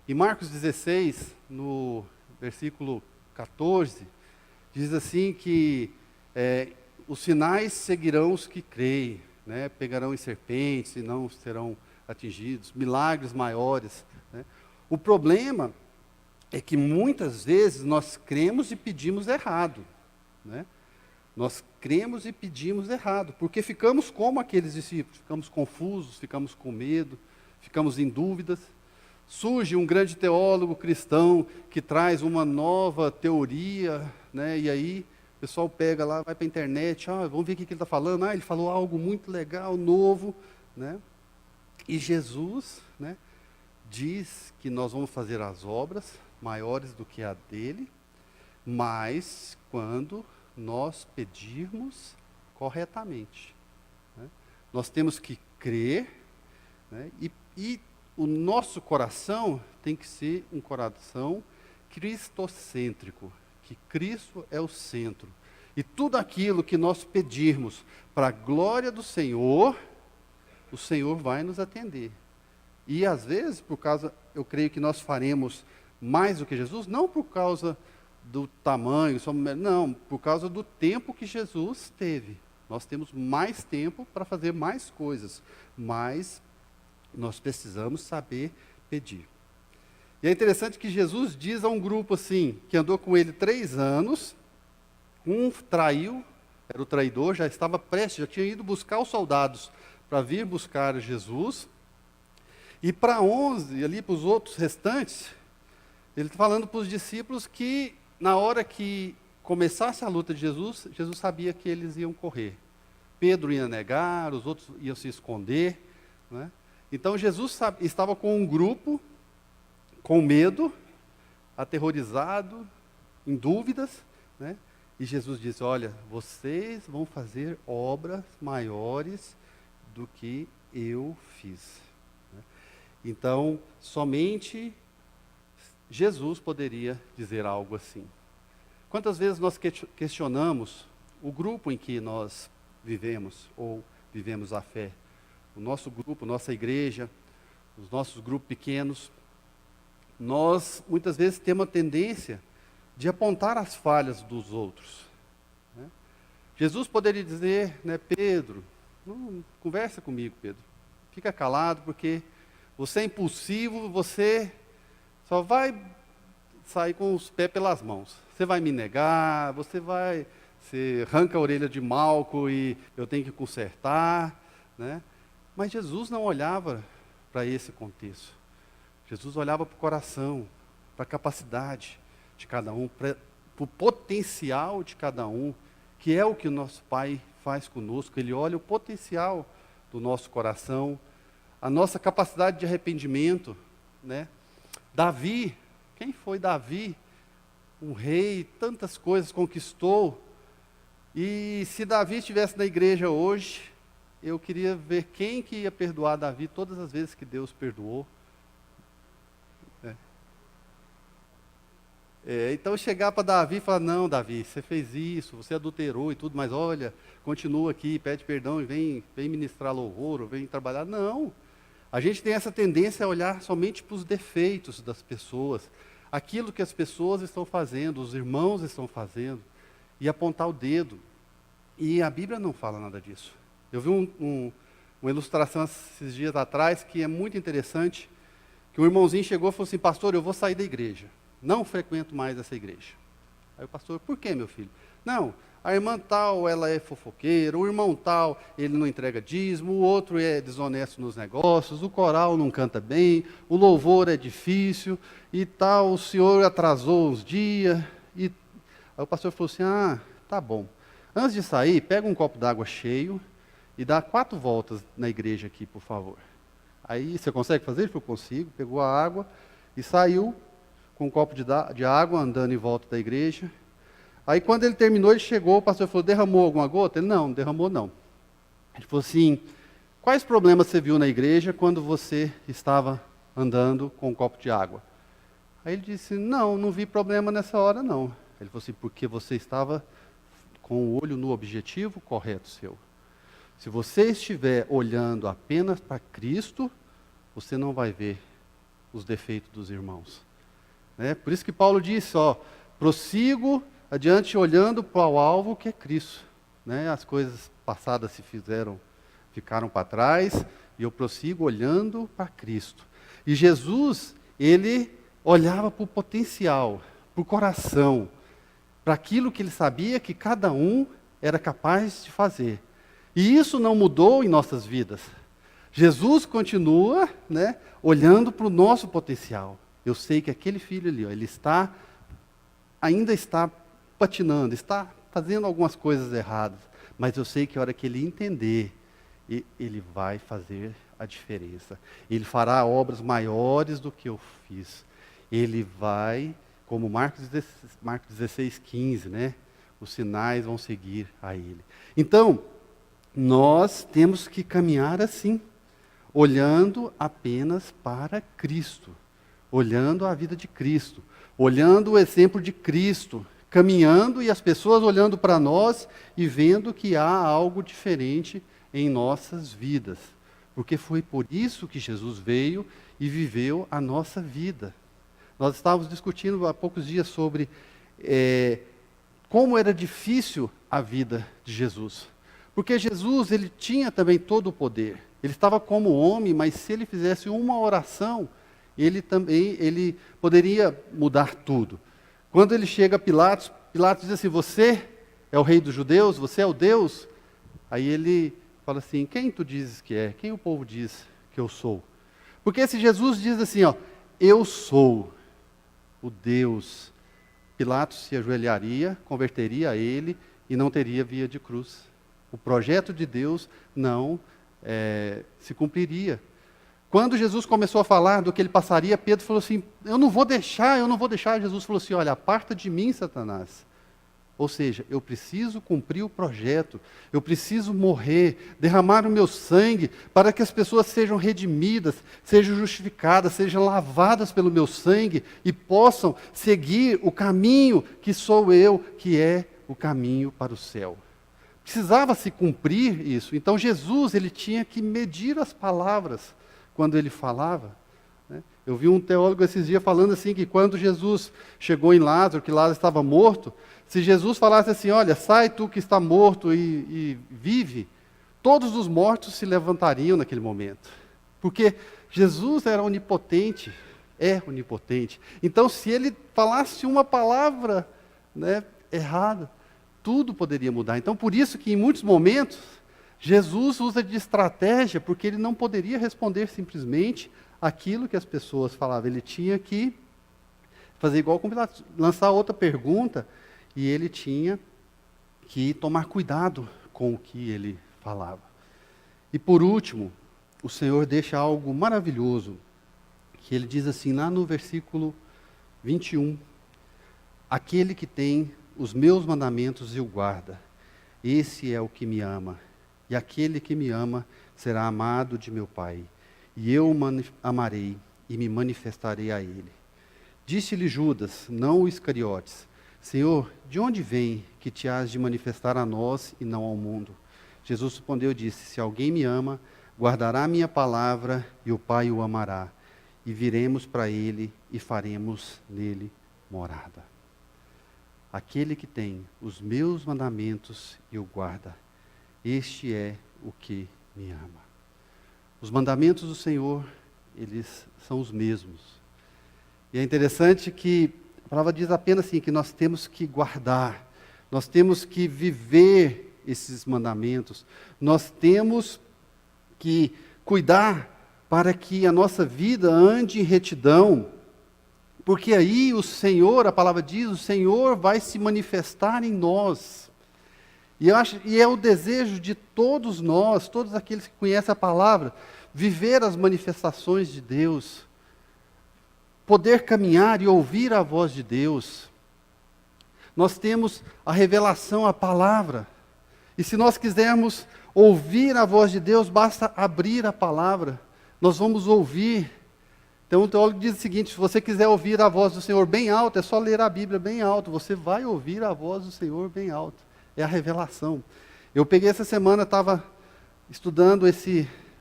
Em Marcos 16, no versículo 14, diz assim que os sinais seguirão os que creem, né? Pegarão em serpentes e não serão atingidos, milagres maiores. Né? O problema é que muitas vezes nós cremos e pedimos errado. Né? Nós cremos e pedimos errado, porque ficamos como aqueles discípulos, ficamos confusos, ficamos com medo, ficamos em dúvidas. Surge um grande teólogo cristão que traz uma nova teoria, né? E aí o pessoal pega lá, vai para a internet, vamos ver o que ele está falando. Ele falou algo muito legal, novo. Né? E Jesus, né, diz que nós vamos fazer as obras maiores do que a dele, mas quando nós pedirmos corretamente, né? Nós temos que crer, né? E o nosso coração tem que ser um coração cristocêntrico, que Cristo é o centro. E tudo aquilo que nós pedirmos para a glória do Senhor, o Senhor vai nos atender. E às vezes, eu creio que nós faremos mais do que Jesus, não por causa do tamanho, não, por causa do tempo que Jesus teve. Nós temos mais tempo para fazer mais coisas, mas nós precisamos saber pedir. E é interessante que Jesus diz a um grupo assim, que andou com ele 3 anos, um traiu, era o traidor, já estava prestes, já tinha ido buscar os soldados para vir buscar Jesus. E para 11, ali para os outros restantes, ele está falando para os discípulos que na hora que começasse a luta de Jesus, Jesus sabia que eles iam correr. Pedro ia negar, os outros iam se esconder, né? Então Jesus estava com um grupo, com medo, aterrorizado, em dúvidas, né? E Jesus disse, olha, vocês vão fazer obras maiores do que eu fiz. Então, somente Jesus poderia dizer algo assim. Quantas vezes nós questionamos o grupo em que nós vivemos, ou vivemos a fé? O nosso grupo, nossa igreja, os nossos grupos pequenos, nós muitas vezes temos a tendência de apontar as falhas dos outros, né? Jesus poderia dizer, né, Pedro, não, conversa comigo, Pedro, fica calado, porque você é impulsivo, você só vai sair com os pés pelas mãos. Você vai me negar, você arranca a orelha de Malco e eu tenho que consertar, né? Mas Jesus não olhava para esse contexto. Jesus olhava para o coração, para a capacidade de cada um, para o potencial de cada um, que é o que o nosso Pai faz conosco. Ele olha o potencial do nosso coração, a nossa capacidade de arrependimento, né? Davi, quem foi Davi? Um rei, tantas coisas conquistou. E se Davi estivesse na igreja hoje, eu queria ver quem que ia perdoar Davi todas as vezes que Deus perdoou. Então chegar para Davi e falar, não, Davi, você fez isso, você adulterou e tudo, mas olha, continua aqui, pede perdão e vem ministrar louvor, ou vem trabalhar. Não. A gente tem essa tendência a olhar somente para os defeitos das pessoas, aquilo que as pessoas estão fazendo, os irmãos estão fazendo, e apontar o dedo. E a Bíblia não fala nada disso. Eu vi uma ilustração esses dias atrás que é muito interessante, que um irmãozinho chegou e falou assim, pastor, eu vou sair da igreja, não frequento mais essa igreja. Aí o pastor, por que, meu filho? Não, a irmã tal, ela é fofoqueira, o irmão tal, ele não entrega dízimo, o outro é desonesto nos negócios, o coral não canta bem, o louvor é difícil e tal, o senhor atrasou uns dias. Aí o pastor falou assim, tá bom. Antes de sair, pega um copo d'água cheio e dá 4 voltas na igreja aqui, por favor. Aí, você consegue fazer? Ele falou, consigo. Pegou a água e saiu com um copo de água, andando em volta da igreja. Aí quando ele terminou, ele chegou, o pastor falou, derramou alguma gota? Ele, não derramou não. Ele falou assim, quais problemas você viu na igreja quando você estava andando com um copo de água? Aí ele disse, não vi problema nessa hora não. Ele falou assim, porque você estava com o olho no objetivo correto seu. Se você estiver olhando apenas para Cristo, você não vai ver os defeitos dos irmãos. Por isso que Paulo disse, prossigo adiante olhando para o alvo que é Cristo. As coisas passadas ficaram para trás, e eu prossigo olhando para Cristo. E Jesus, ele olhava para o potencial, para o coração, para aquilo que ele sabia que cada um era capaz de fazer. E isso não mudou em nossas vidas. Jesus continua, olhando para o nosso potencial. Eu sei que aquele filho ali, ele ainda está patinando, está fazendo algumas coisas erradas, mas eu sei que a hora que ele entender, ele vai fazer a diferença. Ele fará obras maiores do que eu fiz. Ele vai, como Marcos 16:15, né? Os sinais vão seguir a ele. Então, nós temos que caminhar assim, olhando apenas para Cristo, olhando a vida de Cristo, olhando o exemplo de Cristo, caminhando e as pessoas olhando para nós e vendo que há algo diferente em nossas vidas. Porque foi por isso que Jesus veio e viveu a nossa vida. Nós estávamos discutindo há poucos dias sobre como era difícil a vida de Jesus. Porque Jesus, ele tinha também todo o poder. Ele estava como homem, mas se ele fizesse uma oração, ele poderia mudar tudo. Quando ele chega a Pilatos, Pilatos diz assim, você é o rei dos judeus? Você é o Deus? Aí ele fala assim, quem tu dizes que é? Quem o povo diz que eu sou? Porque se Jesus diz assim, ó, eu sou o Deus, Pilatos se ajoelharia, converteria a ele e não teria via de cruz. O projeto de Deus não se cumpriria. Quando Jesus começou a falar do que ele passaria, Pedro falou assim, eu não vou deixar. Jesus falou assim, olha, aparta de mim, Satanás. Ou seja, eu preciso cumprir o projeto, eu preciso morrer, derramar o meu sangue, para que as pessoas sejam redimidas, sejam justificadas, sejam lavadas pelo meu sangue e possam seguir o caminho que sou eu, que é o caminho para o céu. Precisava se cumprir isso. Então Jesus, ele tinha que medir as palavras quando ele falava. Né? Eu vi um teólogo esses dias falando assim, que quando Jesus chegou em Lázaro, que Lázaro estava morto, se Jesus falasse assim, olha, sai tu que está morto e vive, todos os mortos se levantariam naquele momento. Porque Jesus era onipotente, é onipotente. Então se ele falasse uma palavra, né, errada, tudo poderia mudar. Então por isso que em muitos momentos, Jesus usa de estratégia, porque ele não poderia responder simplesmente aquilo que as pessoas falavam. Ele tinha que fazer igual com Pilatos, lançar outra pergunta, e ele tinha que tomar cuidado com o que ele falava. E por último, o Senhor deixa algo maravilhoso, que ele diz assim, lá no versículo 21, aquele que tem os meus mandamentos e o guarda, esse é o que me ama. E aquele que me ama será amado de meu Pai, e eu o amarei e me manifestarei a ele. Disse-lhe Judas, não o Iscariotes, Senhor, de onde vem que te has de manifestar a nós e não ao mundo? Jesus respondeu e disse, se alguém me ama, guardará a minha palavra e o Pai o amará, e viremos para ele e faremos nele morada. Aquele que tem os meus mandamentos e o guarda, este é o que me ama. Os mandamentos do Senhor, eles são os mesmos. E é interessante que a palavra diz apenas assim, que nós temos que guardar, nós temos que viver esses mandamentos, nós temos que cuidar para que a nossa vida ande em retidão, porque aí o Senhor, a palavra diz, o Senhor vai se manifestar em nós. E é o desejo de todos nós, todos aqueles que conhecem a palavra, viver as manifestações de Deus, poder caminhar e ouvir a voz de Deus. Nós temos a revelação, a palavra. E se nós quisermos ouvir a voz de Deus, basta abrir a palavra. Nós vamos ouvir. Então o teólogo diz o seguinte, se você quiser ouvir a voz do Senhor bem alto, é só ler a Bíblia bem alto. Você vai ouvir a voz do Senhor bem alto. É a revelação. Eu peguei essa semana, estava estudando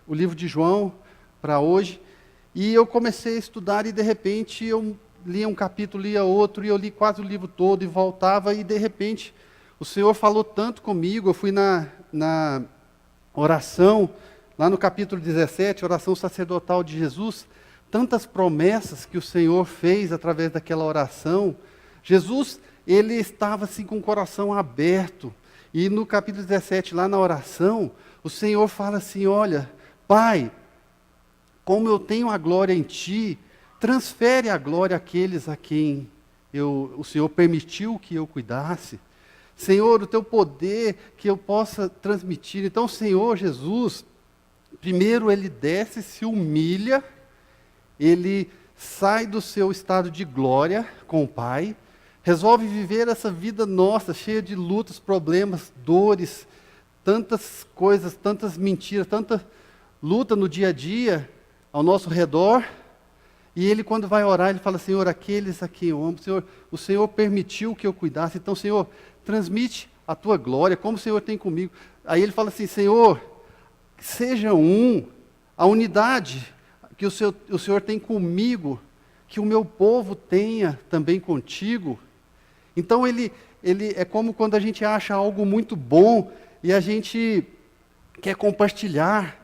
o livro de João para hoje, e eu comecei a estudar e de repente eu lia um capítulo, lia outro, e eu li quase o livro todo e voltava, e de repente o Senhor falou tanto comigo. Eu fui na oração, lá no capítulo 17, oração sacerdotal de Jesus, tantas promessas que o Senhor fez através daquela oração. Jesus, ele estava assim com o coração aberto, e no capítulo 17, lá na oração, o Senhor fala assim, olha, Pai, como eu tenho a glória em Ti, transfere a glória àqueles a quem o Senhor permitiu que eu cuidasse. Senhor, o Teu poder que eu possa transmitir. Então, Senhor Jesus, primeiro ele desce, se humilha, ele sai do seu estado de glória com o Pai, resolve viver essa vida nossa, cheia de lutas, problemas, dores, tantas coisas, tantas mentiras, tanta luta no dia a dia ao nosso redor. E ele, quando vai orar, ele fala: Senhor, aqueles a quem eu amo, Senhor, o Senhor permitiu que eu cuidasse, então, Senhor, transmite a tua glória, como o Senhor tem comigo. Aí ele fala assim: Senhor, seja um, a unidade que o Senhor tem comigo, que o meu povo tenha também contigo. Então ele é como quando a gente acha algo muito bom e a gente quer compartilhar,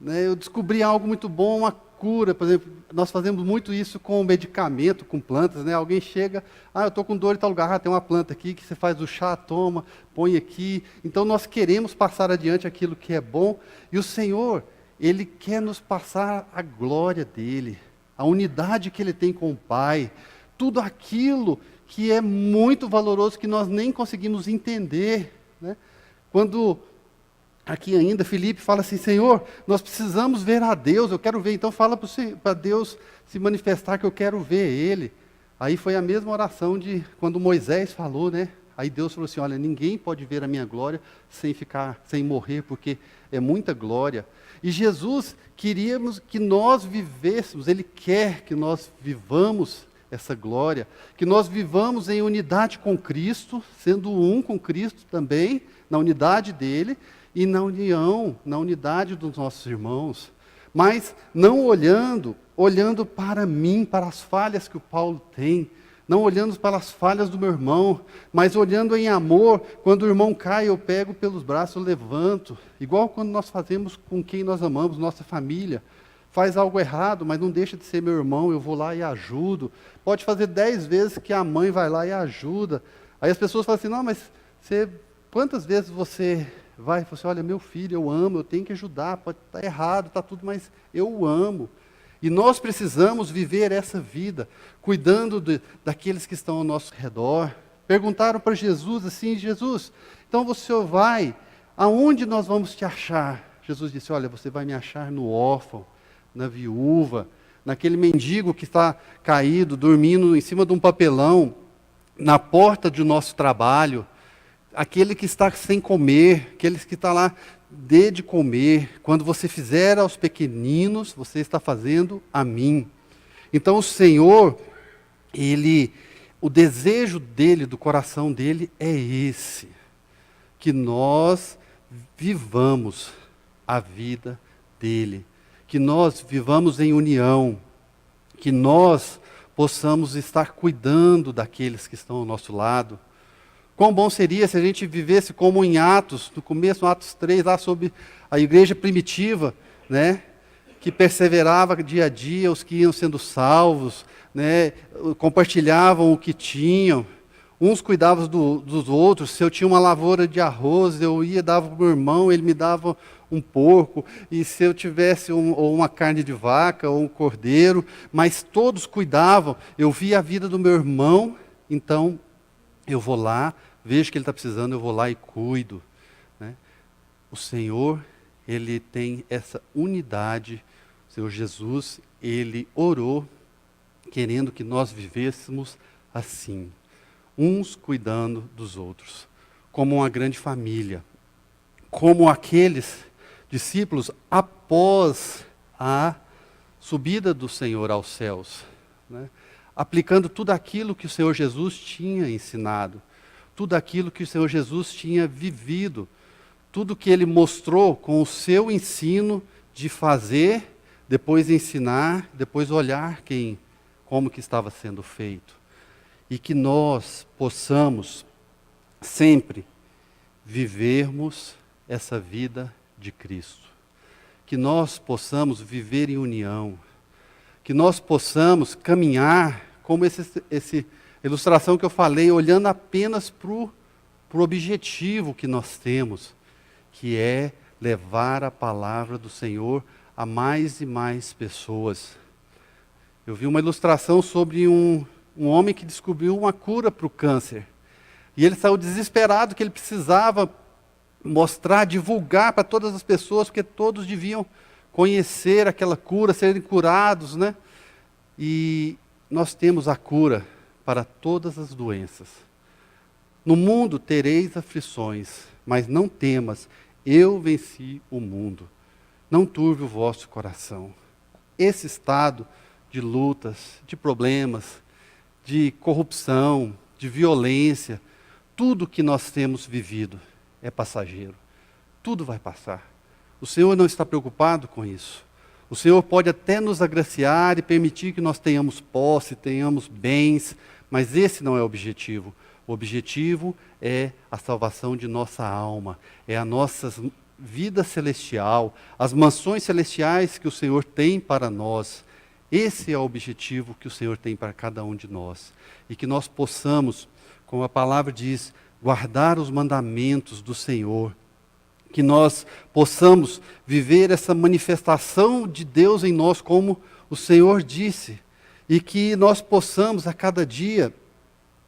né? Eu descobri algo muito bom, uma cura, por exemplo, nós fazemos muito isso com medicamento, com plantas, né? Alguém chega: eu estou com dor em tal lugar, tem uma planta aqui que você faz o chá, toma, põe aqui. Então nós queremos passar adiante aquilo que é bom, e o Senhor, Ele quer nos passar a glória dEle, a unidade que Ele tem com o Pai, tudo aquilo que é muito valoroso, que nós nem conseguimos entender, né? Quando aqui ainda Filipe fala assim: Senhor, nós precisamos ver a Deus, eu quero ver. Então fala para Deus se manifestar, que eu quero ver Ele. Aí foi a mesma oração de quando Moisés falou, né? Aí Deus falou assim: olha, ninguém pode ver a minha glória sem morrer, porque é muita glória. E Jesus queríamos que nós vivêssemos, Ele quer que nós vivamos essa glória, que nós vivamos em unidade com Cristo, sendo um com Cristo também, na unidade dEle, e na união, na unidade dos nossos irmãos, mas não olhando para mim, para as falhas que o Paulo tem, não olhando para as falhas do meu irmão, mas olhando em amor. Quando o irmão cai, eu pego pelos braços, eu levanto, igual quando nós fazemos com quem nós amamos, nossa família. Faz algo errado, mas não deixa de ser meu irmão, eu vou lá e ajudo. Pode fazer 10 vezes que a mãe vai lá e ajuda. Aí as pessoas falam assim: não, mas quantas vezes você vai e fala assim: olha, meu filho, eu amo, eu tenho que ajudar, pode estar errado, está tudo, mas eu o amo. E nós precisamos viver essa vida, cuidando daqueles que estão ao nosso redor. Perguntaram para Jesus assim: Jesus, então você vai, aonde nós vamos te achar? Jesus disse: olha, você vai me achar no órfão, na viúva, naquele mendigo que está caído, dormindo em cima de um papelão, na porta do nosso trabalho, aquele que está sem comer, aquele que está lá, dê de comer. Quando você fizer aos pequeninos, você está fazendo a mim. Então o Senhor, o desejo dele, do coração dele é esse, que nós vivamos a vida dele, que nós vivamos em união, que nós possamos estar cuidando daqueles que estão ao nosso lado. Quão bom seria se a gente vivesse como em Atos, no começo, Atos 3, lá sobre a igreja primitiva, né? Que perseverava dia a dia, os que iam sendo salvos, né? Compartilhavam o que tinham, uns cuidavam dos outros. Se eu tinha uma lavoura de arroz, eu ia, dava para o meu irmão, ele me dava um porco, e se eu tivesse ou uma carne de vaca, ou um cordeiro, mas todos cuidavam. Eu via a vida do meu irmão, então eu vou lá, vejo que ele está precisando, eu vou lá e cuido, né? O Senhor, Ele tem essa unidade. O Senhor Jesus, Ele orou querendo que nós vivêssemos assim, uns cuidando dos outros, como uma grande família, como aqueles discípulos após a subida do Senhor aos céus, né? Aplicando tudo aquilo que o Senhor Jesus tinha ensinado, tudo aquilo que o Senhor Jesus tinha vivido, tudo que Ele mostrou com o seu ensino de fazer, depois ensinar, depois olhar como que estava sendo feito. E que nós possamos sempre vivermos essa vida de Cristo. Que nós possamos viver em união. Que nós possamos caminhar como essa ilustração que eu falei, olhando apenas para o objetivo que nós temos, que é levar a palavra do Senhor a mais e mais pessoas. Eu vi uma ilustração sobre um homem que descobriu uma cura para o câncer. E ele saiu desesperado, que ele precisava mostrar, divulgar para todas as pessoas, porque todos deviam conhecer aquela cura, serem curados, né? E nós temos a cura para todas as doenças. No mundo tereis aflições, mas não temas, eu venci o mundo. Não turbe o vosso coração. Esse estado de lutas, de problemas, de corrupção, de violência, tudo que nós temos vivido é passageiro. Tudo vai passar. O Senhor não está preocupado com isso. O Senhor pode até nos agraciar e permitir que nós tenhamos posse, tenhamos bens, mas esse não é o objetivo. O objetivo é a salvação de nossa alma, é a nossa vida celestial, as mansões celestiais que o Senhor tem para nós. Esse é o objetivo que o Senhor tem para cada um de nós. E que nós possamos, como a palavra diz, guardar os mandamentos do Senhor. Que nós possamos viver essa manifestação de Deus em nós, como o Senhor disse. E que nós possamos, a cada dia,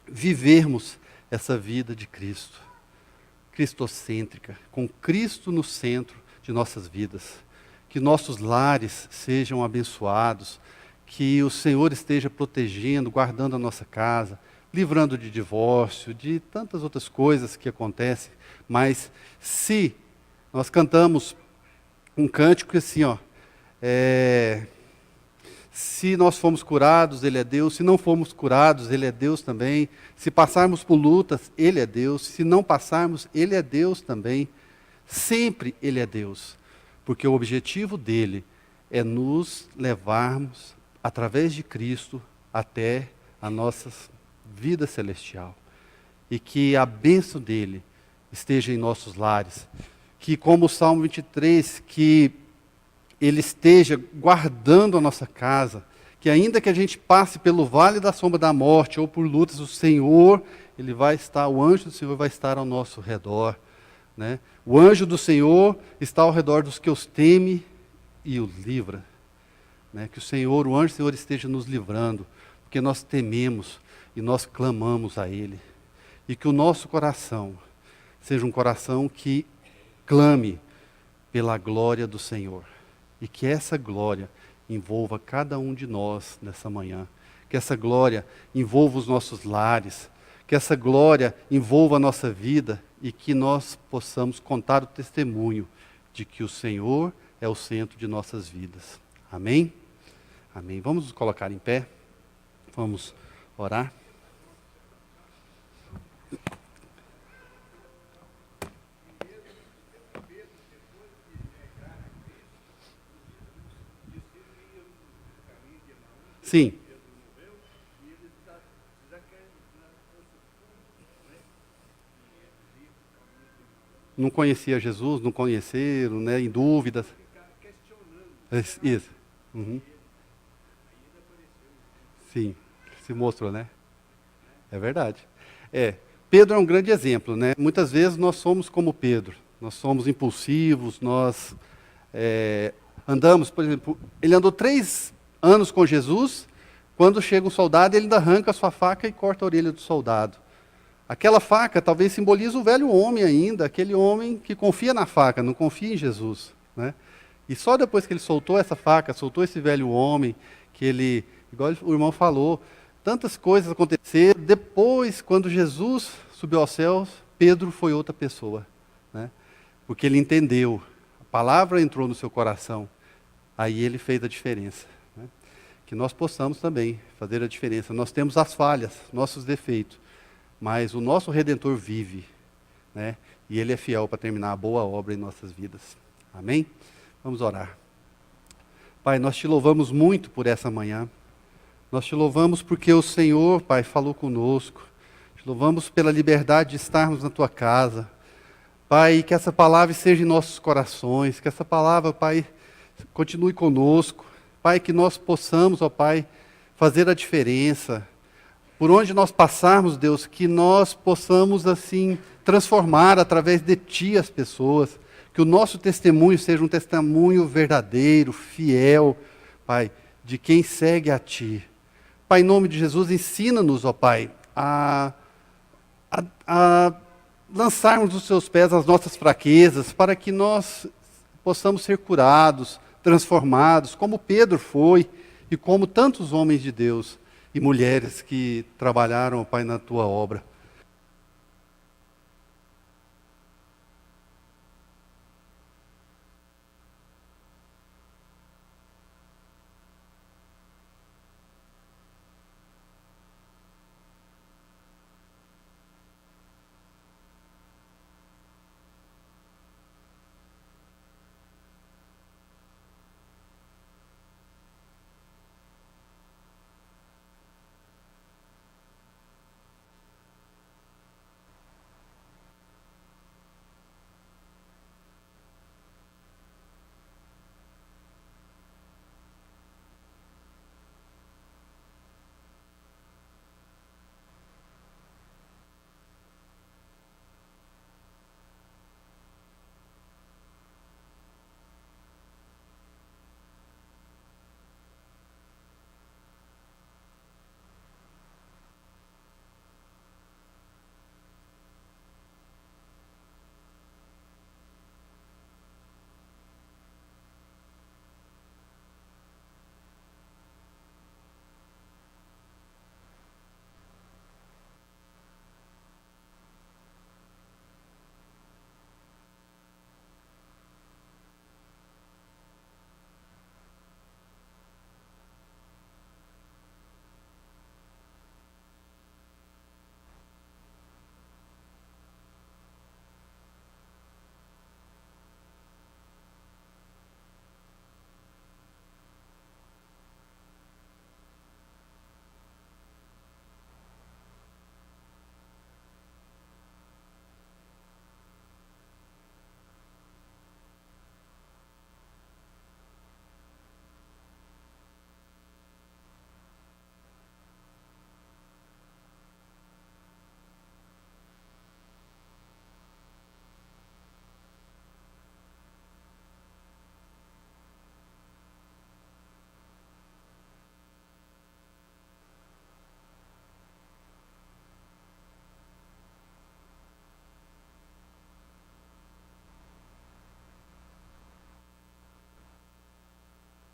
vivermos essa vida de Cristo. Cristocêntrica, com Cristo no centro de nossas vidas. Que nossos lares sejam abençoados. Que o Senhor esteja protegendo, guardando a nossa casa, livrando de divórcio, de tantas outras coisas que acontecem. Mas se nós cantamos um cântico assim, se nós fomos curados, Ele é Deus. Se não fomos curados, Ele é Deus também. Se passarmos por lutas, Ele é Deus. Se não passarmos, Ele é Deus também. Sempre Ele é Deus. Porque o objetivo dEle é nos levarmos, através de Cristo, até a nossa vida celestial. E que a bênção dEle esteja em nossos lares. Que, como o Salmo 23, que Ele esteja guardando a nossa casa, que ainda que a gente passe pelo vale da sombra da morte ou por lutas, o Senhor, o anjo do Senhor vai estar ao nosso redor, né? O anjo do Senhor está ao redor dos que os teme e os livra, né? Que o anjo do Senhor esteja nos livrando, porque nós tememos e nós clamamos a Ele, e que o nosso coração seja um coração que clame pela glória do Senhor. E que essa glória envolva cada um de nós nessa manhã. Que essa glória envolva os nossos lares. Que essa glória envolva a nossa vida. E que nós possamos contar o testemunho de que o Senhor é o centro de nossas vidas. Amém? Amém. Vamos nos colocar em pé. Vamos orar. Sim. Não conhecia Jesus, não conheceram, né, em dúvidas. Isso. Uhum. Sim, se mostrou, né? É verdade. Pedro é um grande exemplo, né? Muitas vezes nós somos como Pedro. Nós somos impulsivos, nós andamos, por exemplo, ele andou 3 anos com Jesus. Quando chega um soldado, ele ainda arranca a sua faca e corta a orelha do soldado. Aquela faca talvez simboliza o velho homem ainda, aquele homem que confia na faca, não confia em Jesus, né? E só depois que ele soltou essa faca, soltou esse velho homem, que ele, igual o irmão falou, tantas coisas aconteceram. Depois, quando Jesus subiu aos céus, Pedro foi outra pessoa, né? Porque ele entendeu, a palavra entrou no seu coração, aí ele fez a diferença. Que nós possamos também fazer a diferença. Nós temos as falhas, nossos defeitos, mas o nosso Redentor vive, né? E Ele é fiel para terminar a boa obra em nossas vidas. Amém? Vamos orar. Pai, nós te louvamos muito por essa manhã. Nós te louvamos porque o Senhor, Pai, falou conosco. Te louvamos pela liberdade de estarmos na Tua casa. Pai, que essa palavra esteja em nossos corações, que essa palavra, Pai, continue conosco. Pai, que nós possamos, ó Pai, fazer a diferença. Por onde nós passarmos, Deus, que nós possamos, assim, transformar através de Ti as pessoas. Que o nosso testemunho seja um testemunho verdadeiro, fiel, Pai, de quem segue a Ti. Pai, em nome de Jesus, ensina-nos, ó Pai, a lançarmos nos Seus pés as nossas fraquezas, para que nós possamos ser curados transformados, como Pedro foi e como tantos homens de Deus e mulheres que trabalharam, ó Pai, na tua obra.